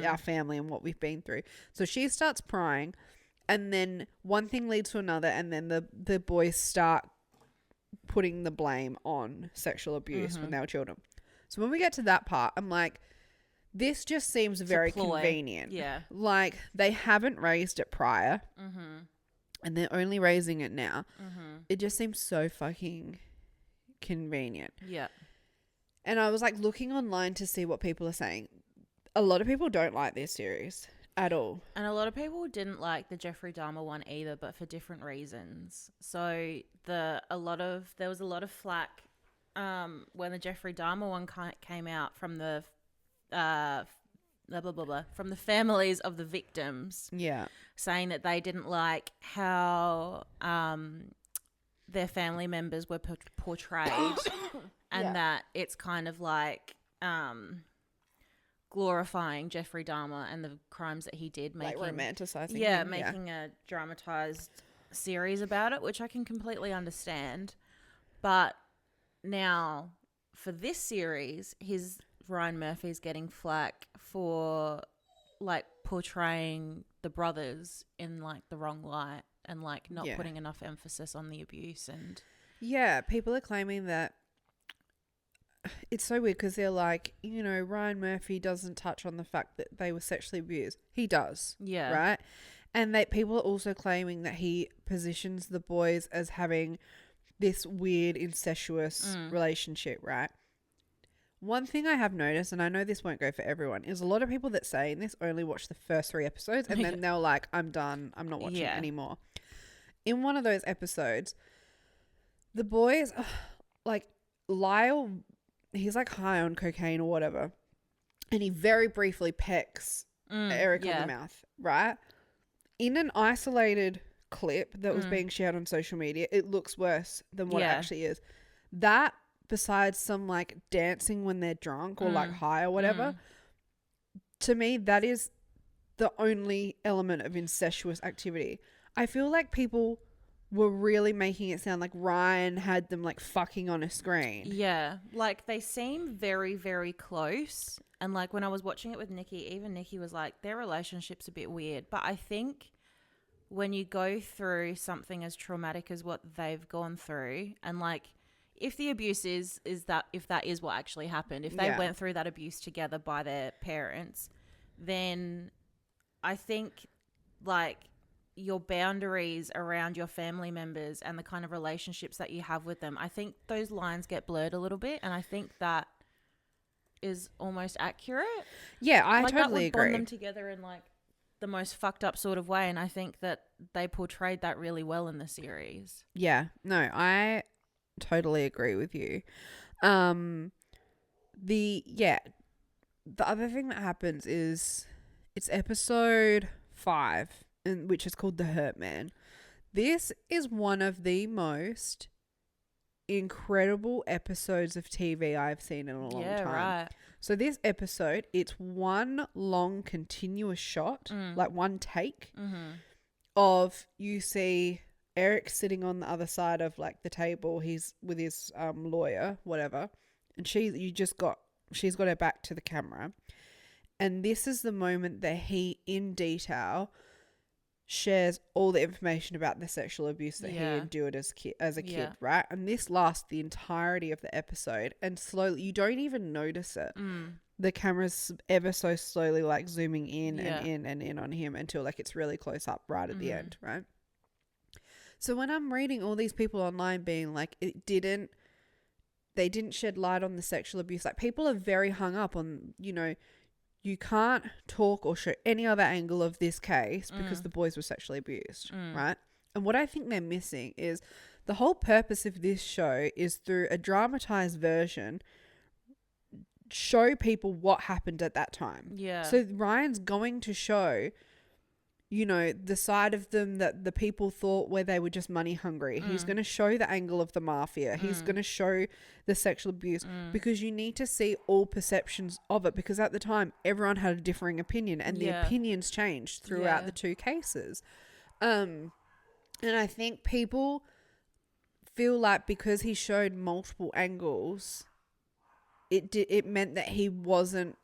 our family and what we've been through. So she starts prying, And then one thing leads to another, and then the boys start putting the blame on sexual abuse when they were children. So when we get to that part, I'm like, this just seems very convenient. Yeah. Like, they haven't raised it prior, and they're only raising it now. It just seems so fucking convenient. Yeah. And I was like looking online to see what people are saying. A lot of people don't like this series at all. And a lot of people didn't like the Jeffrey Dahmer one either, but for different reasons. So there was a lot of flack when the Jeffrey Dahmer one came out from the from the families of the victims. Yeah. Saying that they didn't like how their family members were portrayed and that it's kind of like glorifying Jeffrey Dahmer and the crimes that he did, like romanticizing him. Making a dramatized series about it, which I can completely understand. But now for this series, Ryan Murphy's getting flack for like portraying the brothers in like the wrong light and like not putting enough emphasis on the abuse. And people are claiming that it's so weird because they're like, you know, Ryan Murphy doesn't touch on the fact that they were sexually abused. He does. Yeah. Right? And that people are also claiming that he positions the boys as having this weird incestuous relationship, right? One thing I have noticed, and I know this won't go for everyone, is a lot of people that say this only watch the first 3 episodes and then they're like, I'm done. I'm not watching anymore. In one of those episodes, the boys, like Lyle, he's like high on cocaine or whatever, and he very briefly pecks Erik on the mouth, right? In an isolated clip that was being shared on social media, it looks worse than what it actually is. That, besides some like dancing when they're drunk or like high or whatever, to me, that is the only element of incestuous activity. I feel like people were really making it sound like Ryan had them like fucking on a screen. Yeah. Like they seem very, very close. And like when I was watching it with Nikki, even Nikki was like, their relationship's a bit weird. But I think when you go through something as traumatic as what they've gone through, and like if the abuse is that, if that is what actually happened, if they went through that abuse together by their parents, then I think like your boundaries around your family members and the kind of relationships that you have with them, I think those lines get blurred a little bit, and I think that is almost accurate. Yeah, I like totally that would agree. bond them together in like the most fucked up sort of way, and I think that they portrayed that really well in the series. Yeah, no, I totally agree with you. The other thing that happens is it's episode 5, which is called The Hurt Man. This is one of the most incredible episodes of TV I've seen in a long time. Right. So this episode, it's one long continuous shot, like one take of, you see Erik sitting on the other side of like the table. He's with his lawyer, whatever, and she's got her back to the camera, and this is the moment that he in detail shares all the information about the sexual abuse that he endured as a kid, right? And this lasts the entirety of the episode, and slowly, you don't even notice it. The camera's ever so slowly like zooming in and in and in on him until like it's really close up right at the end, right? So when I'm reading all these people online being like, they didn't shed light on the sexual abuse, like people are very hung up on, you know, you can't talk or show any other angle of this case because the boys were sexually abused, right? And what I think they're missing is the whole purpose of this show is, through a dramatized version, show people what happened at that time. Yeah. So Ryan's going to show, you know, the side of them that the people thought where they were just money hungry. He's going to show the angle of the mafia. He's going to show the sexual abuse, because you need to see all perceptions of it, because at the time everyone had a differing opinion, and the opinions changed throughout the 2 cases. And I think people feel like because he showed multiple angles, it meant that he wasn't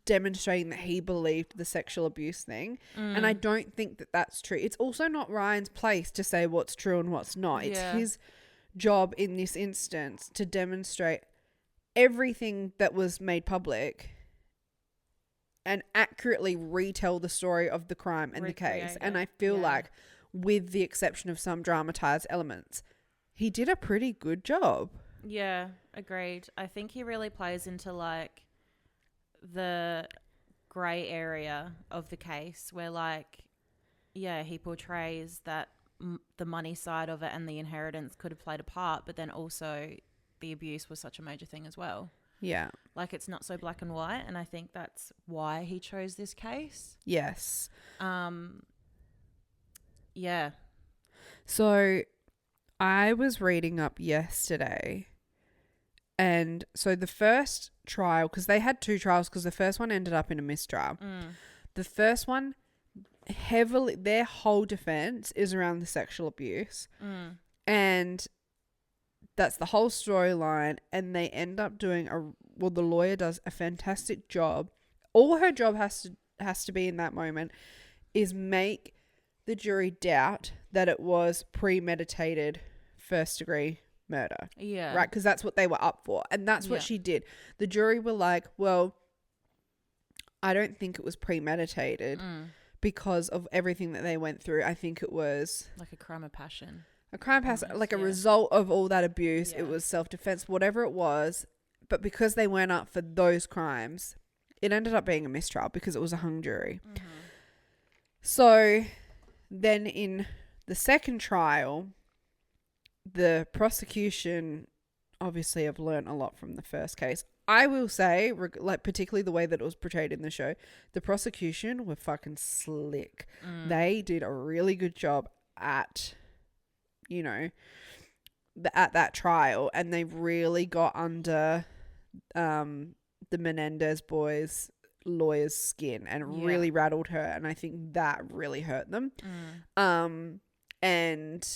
demonstrating that he believed the sexual abuse thing. And I don't think that that's true. It's also not Ryan's place to say what's true and what's not. It's his job in this instance to demonstrate everything that was made public and accurately retell the story of the crime and the case. And I feel like, with the exception of some dramatized elements, he did a pretty good job. Yeah, agreed. I think he really plays into like the grey area of the case where like, he portrays that the money side of it and the inheritance could have played a part, but then also the abuse was such a major thing as well. Yeah. Like, it's not so black and white, and I think that's why he chose this case. Yes. Yeah. So I was reading up yesterday, and so the first trial, because they had 2 trials, because the first one ended up in a mistrial. The first one, their whole defense is around the sexual abuse. And that's the whole storyline, and they end up doing the lawyer does a fantastic job. All her job has to be in that moment is make the jury doubt that it was premeditated first degree murder. Yeah. Right? Because that's what they were up for. And that's what she did. The jury were like, well, I don't think it was premeditated because of everything that they went through. I think it was like a crime of passion. A crime pass, like a result of all that abuse. It was self-defense, whatever it was. But because they went up for those crimes, it ended up being a mistrial because it was a hung jury. So then in the second trial, the prosecution obviously have learned a lot from the first case. I will say, like, particularly the way that it was portrayed in the show, the prosecution were fucking slick. They did a really good job at, at that trial, and they really got under the Menendez boys' lawyer's skin and really rattled her, and I think that really hurt them. And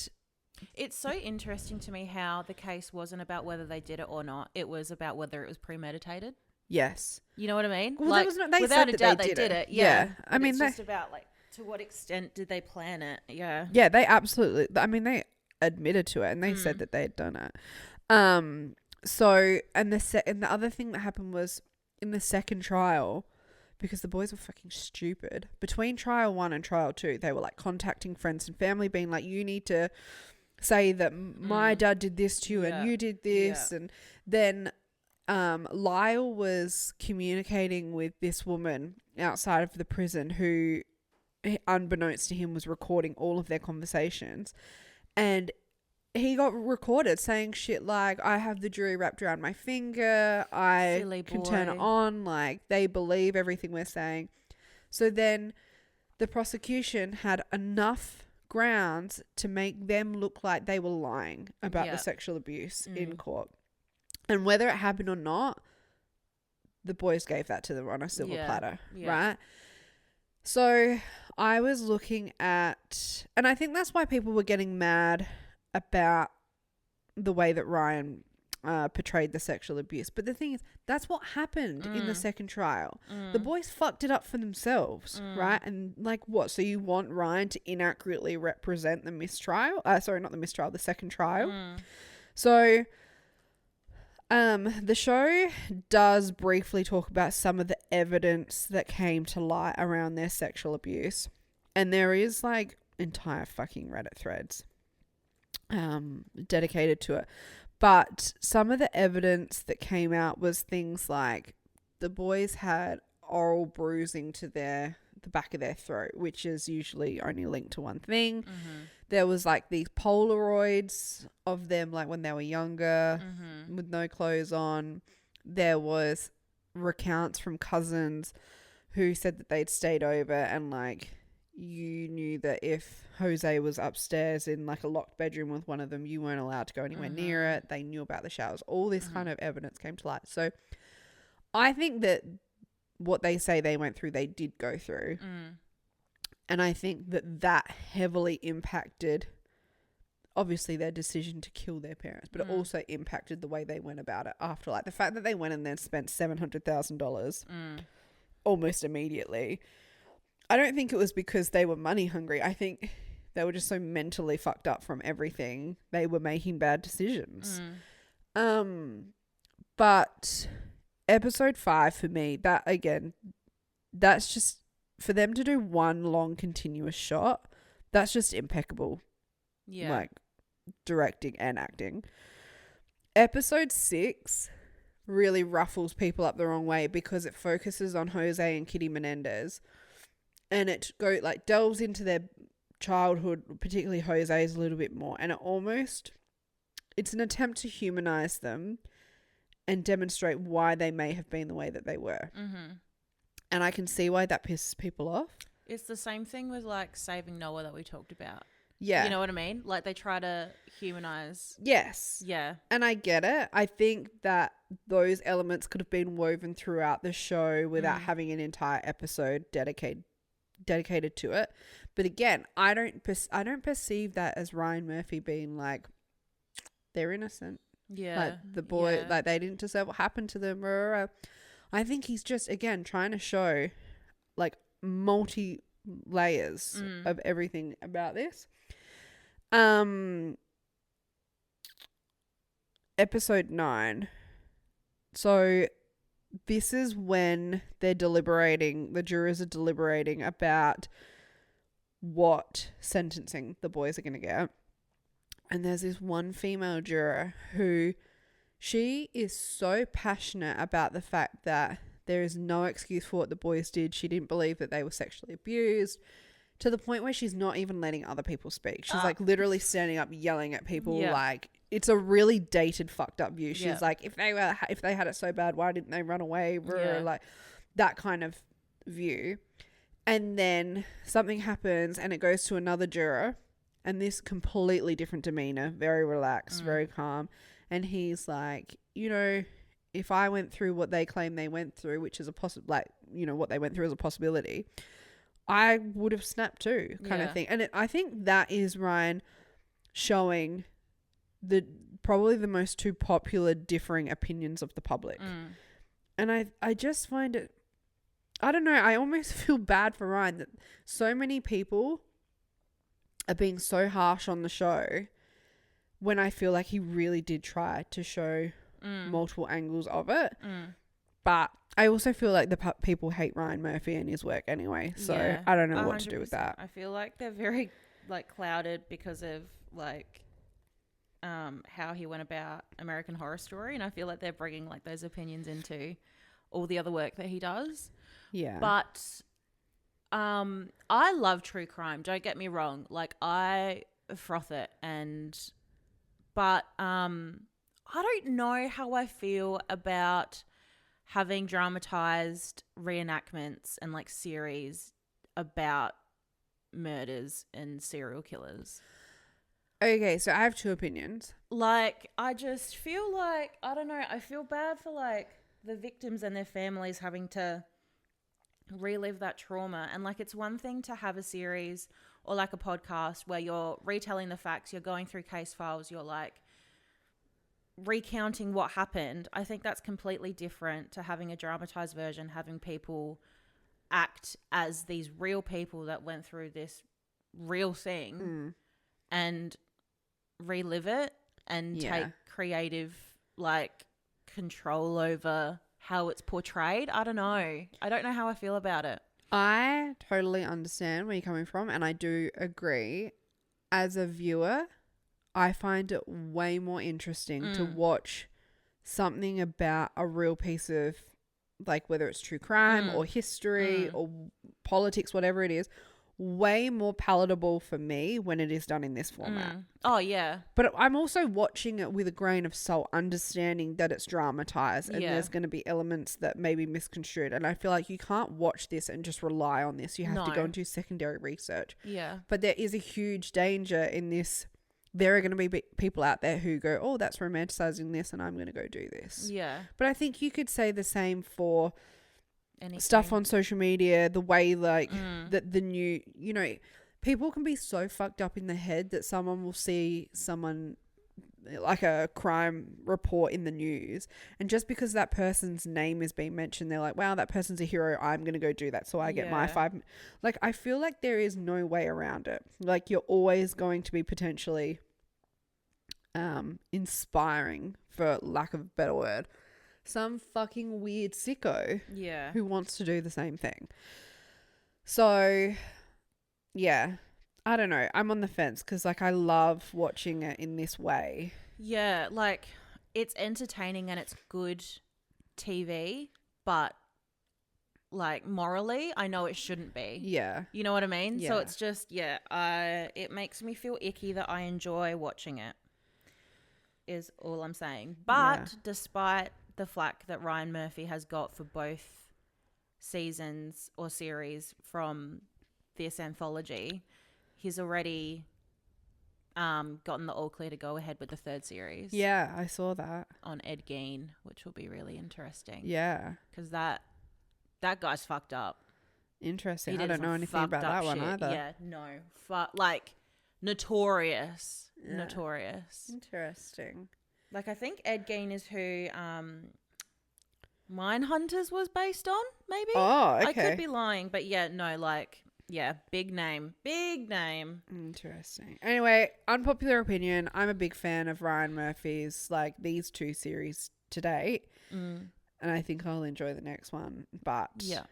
it's so interesting to me how the case wasn't about whether they did it or not. It was about whether it was premeditated. Yes. You know what I mean? Well, like, they without said a doubt they did it. Yeah. I mean, it's just about like, to what extent did they plan it? Yeah. Yeah, they absolutely, I mean, they admitted to it, and they said that they had done it. So, and the other thing that happened was in the second trial, because the boys were fucking stupid, between trial 1 and trial 2, they were like contacting friends and family being like, you need to say that my dad did this to you and you did this. And then Lyle was communicating with this woman outside of the prison who, unbeknownst to him, was recording all of their conversations, and he got recorded saying shit like, I have the jury wrapped around my finger, I can turn it on, like, they believe everything we're saying. So then the prosecution had enough grounds to make them look like they were lying about the sexual abuse in court. And whether it happened or not, the boys gave that to them on a silver platter, right? So I was looking at, and I think that's why people were getting mad about the way that Ryan portrayed the sexual abuse. But the thing is, that's what happened in the second trial. The boys fucked it up for themselves, right? And like, what? So you want Ryan to inaccurately represent the mistrial? Sorry, not the mistrial, the second trial. So the show does briefly talk about some of the evidence that came to light around their sexual abuse. And there is like entire fucking Reddit threads dedicated to it. But some of the evidence that came out was things like the boys had oral bruising to the back of their throat, which is usually only linked to one thing. There was like these Polaroids of them like when they were younger with no clothes on. There was recounts from cousins who said that they'd stayed over and like you knew that if Jose was upstairs in like a locked bedroom with one of them, you weren't allowed to go anywhere near it. They knew about the showers. All this kind of evidence came to light. So I think that what they say they went through, they did go through. And I think that heavily impacted obviously their decision to kill their parents, but it also impacted the way they went about it after. Like the fact that they went and then spent $700,000 almost immediately. I don't think it was because they were money hungry. I think they were just so mentally fucked up from everything. They were making bad decisions. But episode 5 for me, that again, that's just for them to do one long continuous shot. That's just impeccable. Yeah. Like directing and acting. Episode 6 really ruffles people up the wrong way because it focuses on Jose and Kitty Menendez, and it delves into their childhood, particularly Jose's, a little bit more, and it's an attempt to humanize them and demonstrate why they may have been the way that they were. And I can see why that pisses people off. It's the same thing with like Saving Noah that we talked about. Yeah. You know what I mean? Like they try to humanize. Yes. Yeah. And I get it. I think that those elements could have been woven throughout the show without having an entire episode dedicated to it. But again, I don't perceive that as Ryan Murphy being like, they're innocent. Yeah. Like the boy, like they didn't deserve what happened to them. I think he's just, again, trying to show like multi layers of everything about this. Episode 9. So this is when the jurors are deliberating about what sentencing the boys are going to get. And there's this one female juror who, she is so passionate about the fact that there is no excuse for what the boys did. She didn't believe that they were sexually abused, to the point where she's not even letting other people speak. She's like literally standing up yelling at people. Like it's a really dated, fucked up view. She's like, if they had it so bad, why didn't they run away? Like that kind of view. And then something happens and it goes to another juror, and this completely different demeanor, very relaxed, very calm. And he's like, you know, if I went through what they claim they went through, which is what they went through as a possibility, I would have snapped too, kind of thing. And I think that is Ryan showing probably the most two popular differing opinions of the public. And I just find it, I don't know, I almost feel bad for Ryan that so many people are being so harsh on the show, when I feel like he really did try to show multiple angles of it. But I also feel like the people hate Ryan Murphy and his work anyway. So I don't know what to do with that. I feel like they're very like clouded because of like how he went about American Horror Story. And I feel like they're bringing like those opinions into all the other work that he does. Yeah. But I love true crime. Don't get me wrong. Like I froth it, but I don't know how I feel about having dramatized reenactments and like series about murders and serial killers. Okay, so I have two opinions. Like, I just feel like, I don't know, I feel bad for like the victims and their families having to relive that trauma. And like, it's one thing to have a series or like a podcast where you're retelling the facts, you're going through case files, you're like recounting what happened. I think that's completely different to having a dramatized version, having people act as these real people that went through this real thing and relive it and take creative like control over how it's portrayed. I don't know. I don't know how I feel about it. I totally understand where you're coming from, and I do agree. As a viewer, I find it way more interesting to watch something about a real piece of, like, whether it's true crime or history or politics, whatever it is, way more palatable for me when it is done in this format. Oh, yeah. But I'm also watching it with a grain of salt, understanding that it's dramatized and there's going to be elements that may be misconstrued. And I feel like you can't watch this and just rely on this. You have to go and do secondary research. Yeah. But there is a huge danger in this. There are going to be people out there who go, oh, that's romanticizing this and I'm going to go do this. Yeah. But I think you could say the same for stuff on social media, the way like that the new, you know, people can be so fucked up in the head that someone will see someone like a crime report in the news, and just because that person's name is being mentioned, they're like, wow, that person's a hero, I'm gonna go do that so I get my 5. Like, I feel like there is no way around it. Like, you're always going to be potentially inspiring, for lack of a better word, some fucking weird sicko who wants to do the same thing. So yeah, I don't know. I'm on the fence because, like, I love watching it in this way. Yeah, like, it's entertaining and it's good TV, but, like, morally, I know it shouldn't be. Yeah. You know what I mean? Yeah. So it's just, it makes me feel icky that I enjoy watching it, is all I'm saying. But despite the flack that Ryan Murphy has got for both seasons or series from this anthology, he's already gotten the all clear to go ahead with the 3rd series. Yeah, I saw that. On Ed Gein, which will be really interesting. Yeah. Because that guy's fucked up. Interesting. I don't know anything about that one either. Yeah, no. Like, notorious. Yeah. Notorious. Interesting. Like, I think Ed Gein is who Mindhunters was based on, maybe? Oh, okay. I could be lying, but yeah, no, like, yeah, big name. Big name. Interesting. Anyway, unpopular opinion. I'm a big fan of Ryan Murphy's, like, these 2 series to date. And I think I'll enjoy the next one. But yeah,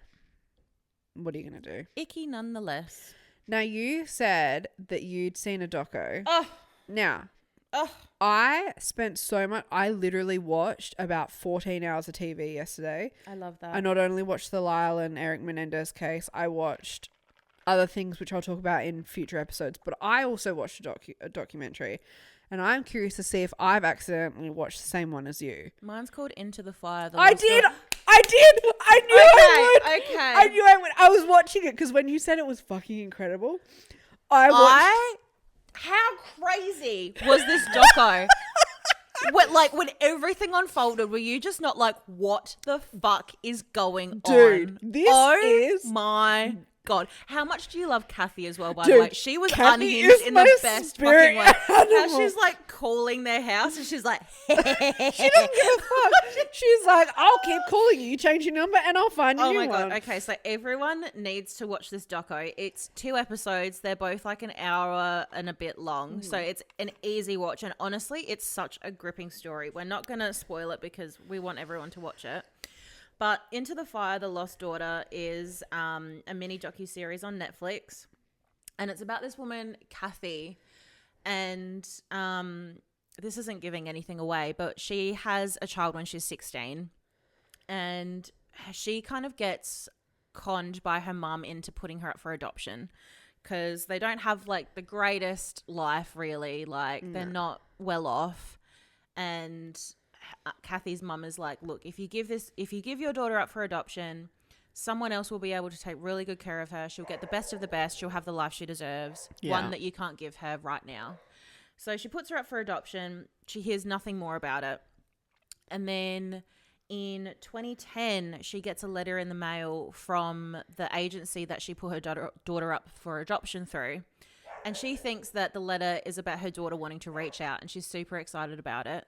what are you going to do? Icky nonetheless. Now, you said that you'd seen a doco. Oh. Now, oh, I spent so much. I literally watched about 14 hours of TV yesterday. I love that. I not only watched the Lyle and Erik Menendez case, I watched other things which I'll talk about in future episodes, but I also watched a documentary, and I'm curious to see if I've accidentally watched the same one as you. Mine's called Into the Fire. I did. I knew I would. Okay. I knew I would. I was watching it because when you said it was fucking incredible, I watched. How crazy was this doco? When everything unfolded, were you just not like, what the fuck is going on? Dude, this is my God. How much do you love Cathy as well, by Dude, the way? She was Cathy unhinged in the best fucking way. Animal. How she's like calling their house and she's like, she doesn't give a fuck. She's like, I'll keep calling you. You change your number and I'll find a new one. Oh my God. Okay, so everyone needs to watch this doco. It's 2 episodes. They're both like an hour and a bit long. So it's an easy watch. And honestly, it's such a gripping story. We're not going to spoil it because we want everyone to watch it. But Into the Fire, The Lost Daughter is a mini docuseries on Netflix. And it's about this woman, Cathy. And this isn't giving anything away, but she has a child when she's 16. And she kind of gets conned by her mum into putting her up for adoption. Because they don't have, like, the greatest life, really. Like, they're not well off. And Cathy's mum is like, look, if you give your daughter up for adoption, someone else will be able to take really good care of her. She'll get the best of the best. She'll have the life she deserves, one that you can't give her right now. So she puts her up for adoption. She hears nothing more about it. And then in 2010, she gets a letter in the mail from the agency that she put her daughter up for adoption through. And she thinks that the letter is about her daughter wanting to reach out, and she's super excited about it.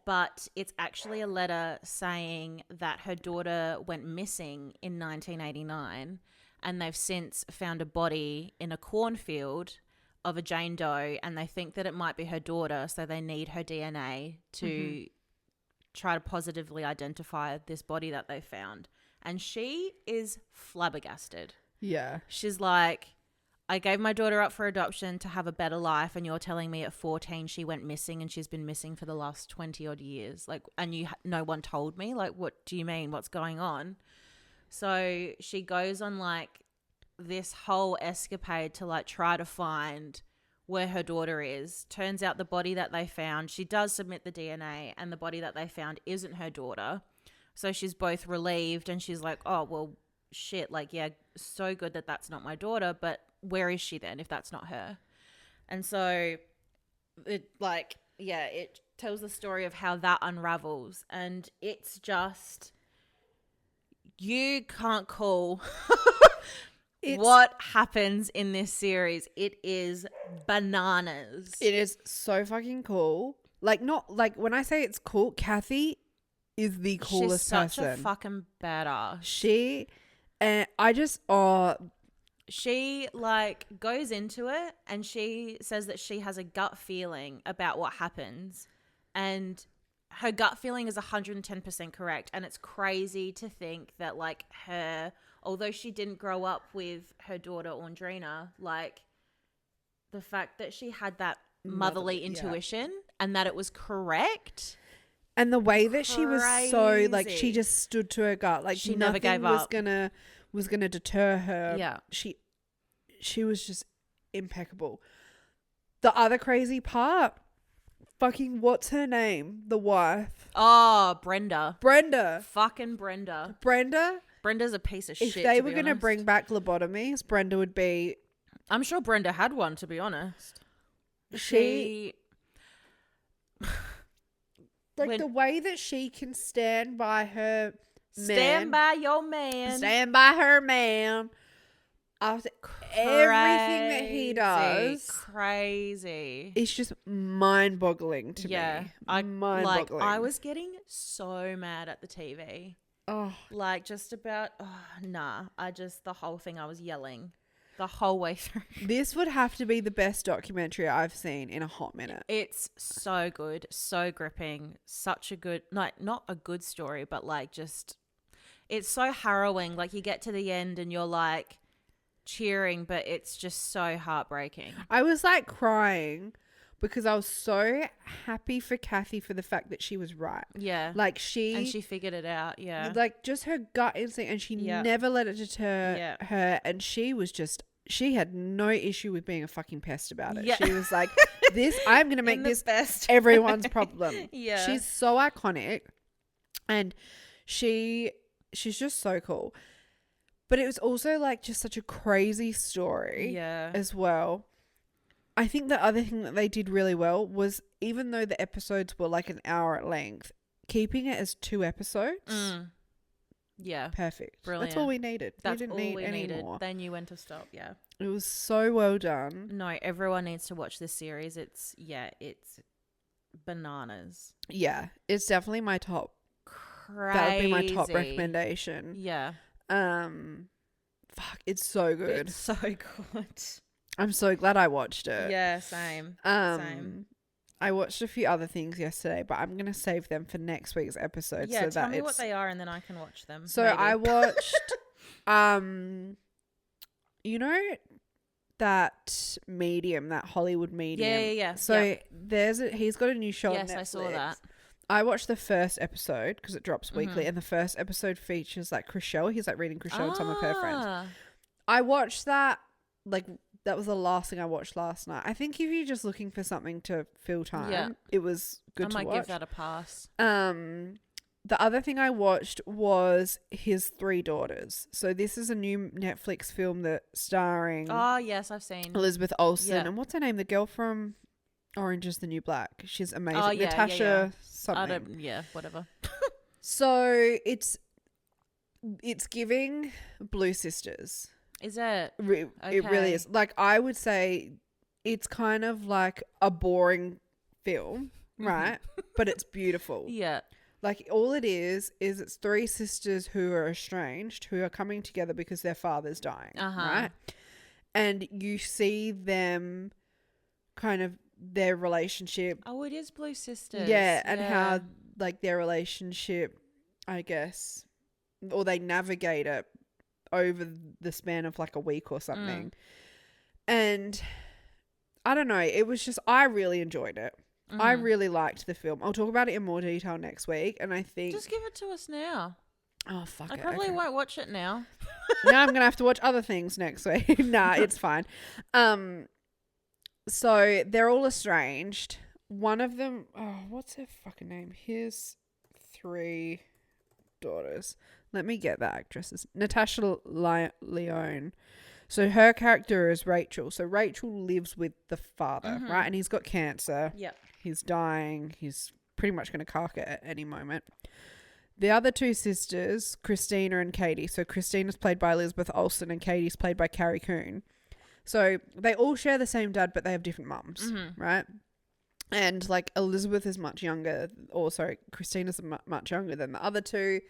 But it's actually a letter saying that her daughter went missing in 1989, and they've since found a body in a cornfield of a Jane Doe, and they think that it might be her daughter, so they need her DNA to try to positively identify this body that they found. And she is flabbergasted. Yeah. She's like, I gave my daughter up for adoption to have a better life, and you're telling me at 14 she went missing, and she's been missing for the last 20 odd years. Like, and no one told me. Like, what do you mean? What's going on? So she goes on like this whole escapade to like try to find where her daughter is. Turns out the body that they found, she does submit the DNA, and the body that they found isn't her daughter. So she's both relieved, and she's like, oh, well, shit. Like, yeah, so good that that's not my daughter, but where is she then if that's not her? And so it it tells the story of how that unravels, and it's just, you can't call what happens in this series. It is bananas. It is so fucking cool. Like, not like when I say it's cool, Cathy is the coolest person. She's such a fucking badass. She like goes into it and she says that she has a gut feeling about what happens, and her gut feeling is 110% correct. And it's crazy to think that like although she didn't grow up with her daughter Andrina, like the fact that she had that motherly intuition and that it was correct. And the way that she was so like, she just stood to her gut. Like she never gave up. was gonna deter her. Yeah. She was just impeccable. The other crazy part, fucking what's her name? The wife. Oh, Brenda. Fucking Brenda. Brenda's a piece of shit. If they were going to bring back lobotomies, Brenda would be... I'm sure Brenda had one, to be honest. Like the way that she can stand by her man. Stand by your man. Stand by her man. After everything that he does. Crazy. It's just mind-boggling to me. Mind-boggling. I was getting so mad at the TV. Oh. Like just about, the whole thing I was yelling the whole way through. This would have to be the best documentary I've seen in a hot minute. It's so good, so gripping, such a good, like not a good story, but like just, it's so harrowing. Like you get to the end and you're like cheering, but it's just so heartbreaking. I was like crying because I was so happy for Cathy for the fact that she was right. Yeah. Like she figured it out. Yeah. Like just her gut instinct, and she never let it deter her. And she was just, she had no issue with being a fucking pest about it. Yeah. She was like, I'm going to make this best everyone's problem. Yeah. She's so iconic, and she's just so cool. But it was also like just such a crazy story as well. I think the other thing that they did really well was, even though the episodes were like an hour at length, keeping it as 2 episodes. Yeah. Perfect. Brilliant. That's all we needed. That's we didn't need any more. They knew when to stop. Yeah. It was so well done. No, everyone needs to watch this series. It's bananas. Yeah. It's definitely my top. Crazy. That would be my top recommendation. Yeah. Fuck, it's so good. It's so good. I'm so glad I watched it. Yeah, same. Same. I watched a few other things yesterday, but I'm gonna save them for next week's episode. Yeah, tell me what they are, and then I can watch them. So maybe. I watched, you know, that Medium, that Hollywood Medium. Yeah. So he's got a new show. Yes, on Netflix. I saw that. I watched the first episode because it drops weekly, and the first episode features like Chriselle. He's like reading Chriselle and some of her friends. I watched that. Like that was the last thing I watched last night. I think if you're just looking for something to fill time, it was good to watch. I might give that a pass. The other thing I watched was His 3 Daughters. So this is a new Netflix film that starring. Oh yes, I've seen Elizabeth Olsen and what's her name? The girl from Orange is the New Black. She's amazing. Oh, yeah, Natasha something. Whatever. So it's giving Blue Sisters. Is it? It really is. Like I would say it's kind of like a boring film, right? But it's beautiful. Yeah. Like all it is it's 3 sisters who are estranged, who are coming together because their father's dying, right? And you see them kind of their relationship. Oh, it is Blue Sisters. Yeah, and how like their relationship, I guess, or they navigate it over the span of like a week or something. And I don't know, it was just, I really enjoyed it. I really liked the film. I'll talk about it in more detail next week, and I think just give it to us now. Oh fuck I probably won't watch it now. Now I'm gonna have to watch other things next week. Nah, it's fine. So they're all estranged. One of them, what's her fucking name? His 3 daughters. Let me get the actresses. Natasha Lyonne. So her character is Rachel. So Rachel lives with the father, right? And he's got cancer. Yeah. He's dying. He's pretty much going to cark it at any moment. the other two sisters, Christina and Katie. So Christina's played by Elizabeth Olsen and Katie's played by Carrie Coon. So they all share the same dad, but they have different mums, right? And like Elizabeth is much younger, or sorry, Christina's much younger than the other two.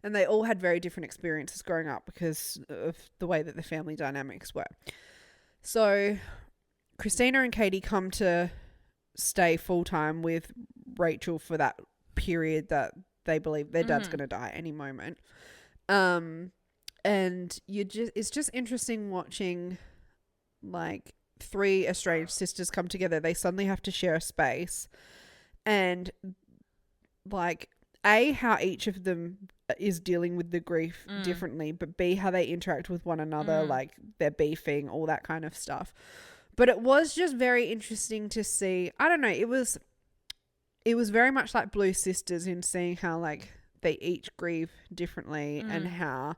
And they all had very different experiences growing up because of the way that the family dynamics were. So Christina and Katie come to stay full-time with Rachel for that period that they believe their dad's going to die any moment. And it's just interesting watching like three estranged sisters come together. They suddenly have to share a space, and like how each of them is dealing with the grief differently, but B, how they interact with one another, like they're beefing, all that kind of stuff. But it was just very interesting to see. I don't know, it was very much like Blue Sisters in seeing how like they each grieve differently and how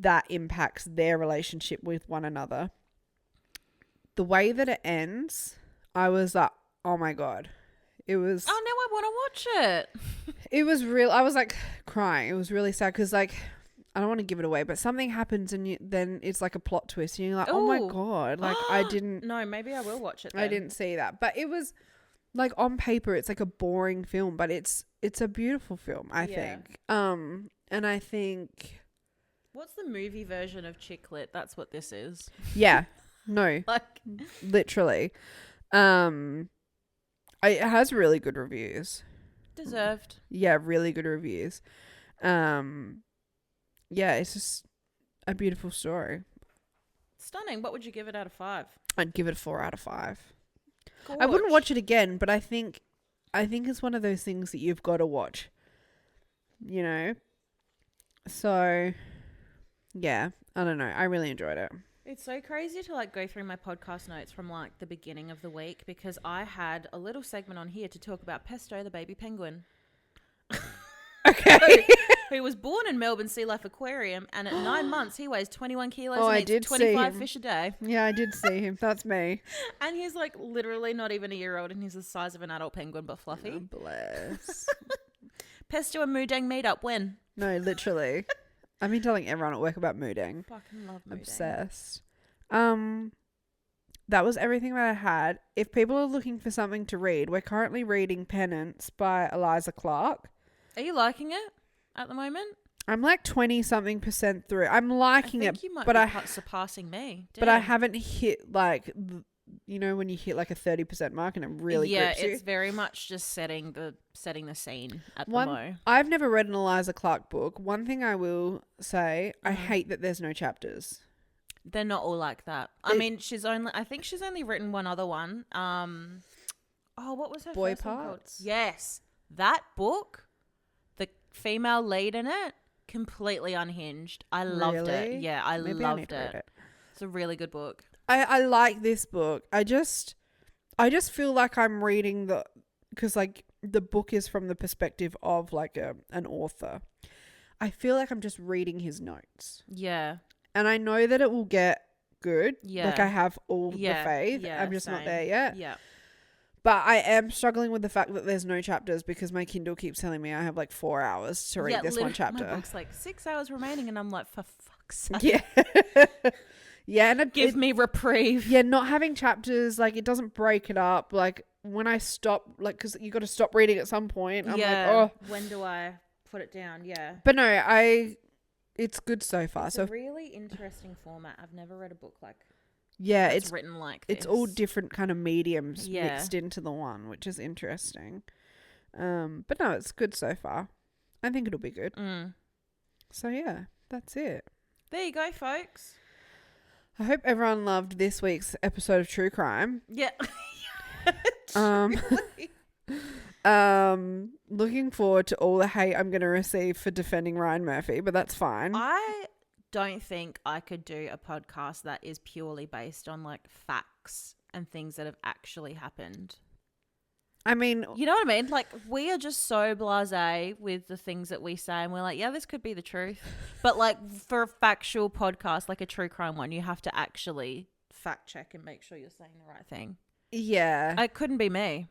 that impacts their relationship with one another. The way that it ends, I was like, oh my God. It was... Oh, now I want to watch it. It was real. I was like crying. It was really sad because like, I don't want to give it away, but something happens and then it's like a plot twist. And you're like, oh my God. Like I didn't... No, maybe I will watch it then. I didn't see that. But it was like on paper, it's like a boring film, but it's a beautiful film, I think. And I think... What's the movie version of Chick Lit? That's what this is. Yeah. No. Like... Literally. It has really good reviews. Deserved. Yeah, really good reviews. Yeah, it's just a beautiful story. Stunning. What would you give it out of 5? I'd give it a 4 out of 5. Gorge. I wouldn't watch it again, but I think it's one of those things that you've got to watch. You know? So, yeah, I don't know. I really enjoyed it. It's so crazy to like go through my podcast notes from like the beginning of the week because I had a little segment on here to talk about Pesto, the baby penguin. Okay. Who was born in Melbourne Sea Life Aquarium, and at 9 months he weighs 21 kilos and eats 25 fish a day. Yeah, I did see him. That's me. And he's like literally not even a year old, and he's the size of an adult penguin but fluffy. Oh, bless. Pesto and Moodang meet up when? No, literally. I've been telling everyone at work about Moodang. Fucking love Moodang. Obsessed. That was everything that I had. If people are looking for something to read, we're currently reading Penance by Eliza Clark. Are you liking it at the moment? I'm like 20-something% through. I'm liking it, you might but be surpassing me. Damn. But I haven't hit like, you know, when you hit like a 30% mark and it really grips you. Yeah, it's very much just setting the scene at the mo. I've never read an Eliza Clark book. One thing I will say, I hate that there's no chapters. They're not all like that. I mean, I think she's only written one other one. What was her Boy first one called? Parts? Yes. That book, the female lead in it, completely unhinged. I loved it. Yeah, I loved it. It's a really good book. I like this book. I just feel like I'm reading because like the book is from the perspective of like an author. I feel like I'm just reading his notes. Yeah. And I know that it will get good. Yeah. Like I have all the faith. Yeah, I'm just not there yet. Yeah. But I am struggling with the fact that there's no chapters because my Kindle keeps telling me I have like 4 hours to read this one chapter. My book's like 6 hours remaining and I'm like, for fuck's sake. Yeah. Yeah. And Give me reprieve. Yeah. Not having chapters, like it doesn't break it up. Like when I stop, like, because you got to stop reading at some point. I'm like, oh. When do I put it down? Yeah. But no, it's good so far. It's a really interesting format. I've never read a book like it's written like this. It's all different kind of mediums mixed into the one, which is interesting. But no, it's good so far. I think it'll be good. So yeah, that's it. There you go, folks. I hope everyone loved this week's episode of True Crime. Yeah. Looking forward to all the hate I'm going to receive for defending Ryan Murphy, but that's fine. I don't think I could do a podcast that is purely based on like facts and things that have actually happened. I mean, you know what I mean? Like we are just so blasé with the things that we say and we're like, yeah, this could be the truth. But like for a factual podcast, like a true crime one, you have to actually fact check and make sure you're saying the right thing. Yeah. It couldn't be me.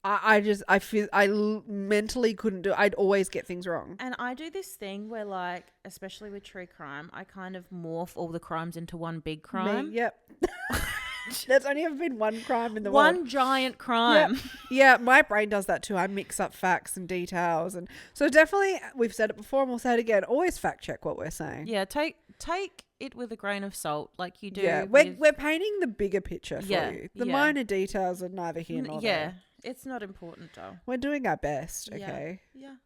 mentally couldn't do it. I'd always get things wrong. And I do this thing where, like, especially with true crime, I kind of morph all the crimes into one big crime. Yep. There's only ever been one crime in the world. One giant crime. Yep. Yeah, my brain does that too. I mix up facts and details. And so definitely, we've said it before and we'll say it again, always fact check what we're saying. Yeah, take it with a grain of salt, like you do. Yeah, we're painting the bigger picture for you. The minor details are neither here nor there. Yeah. It's not important though. We're doing our best, okay? Yeah.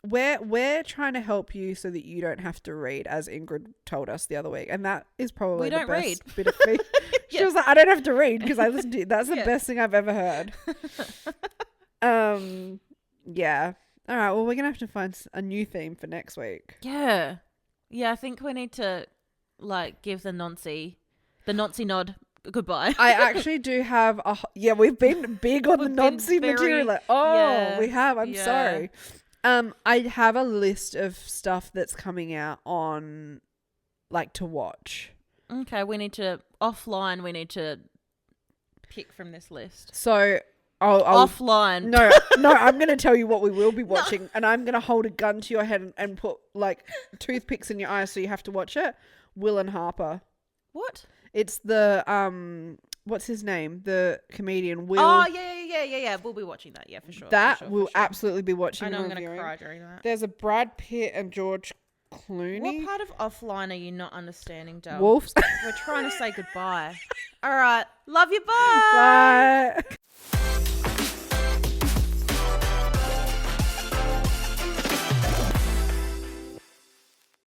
We're trying to help you so that you don't have to read, as Ingrid told us the other week, and that is probably the best bit of feedback. She was like, "I don't have to read because I listened to you." That's the best thing I've ever heard. Yeah. All right. Well, we're gonna have to find a new theme for next week. Yeah. Yeah. I think we need to like give the Nancy nod. Goodbye. I actually do have we've been big on the Nancy material. We have. I'm sorry. I have a list of stuff that's coming out on like to watch. Okay, we need to pick from this list. So I'll offline. No, I'm going to tell you what we will be watching, and I'm going to hold a gun to your head and put like toothpicks in your eyes so you have to watch it. Will and Harper. What? It's the what's his name? The comedian Will. Oh yeah. We'll be watching that. Yeah, for sure. We'll absolutely be watching. I know I'm going to cry during that. There's a Brad Pitt and George Clooney. What part of offline are you not understanding, Del? Wolves. We're trying to say goodbye. All right. Love you. Bye. Bye.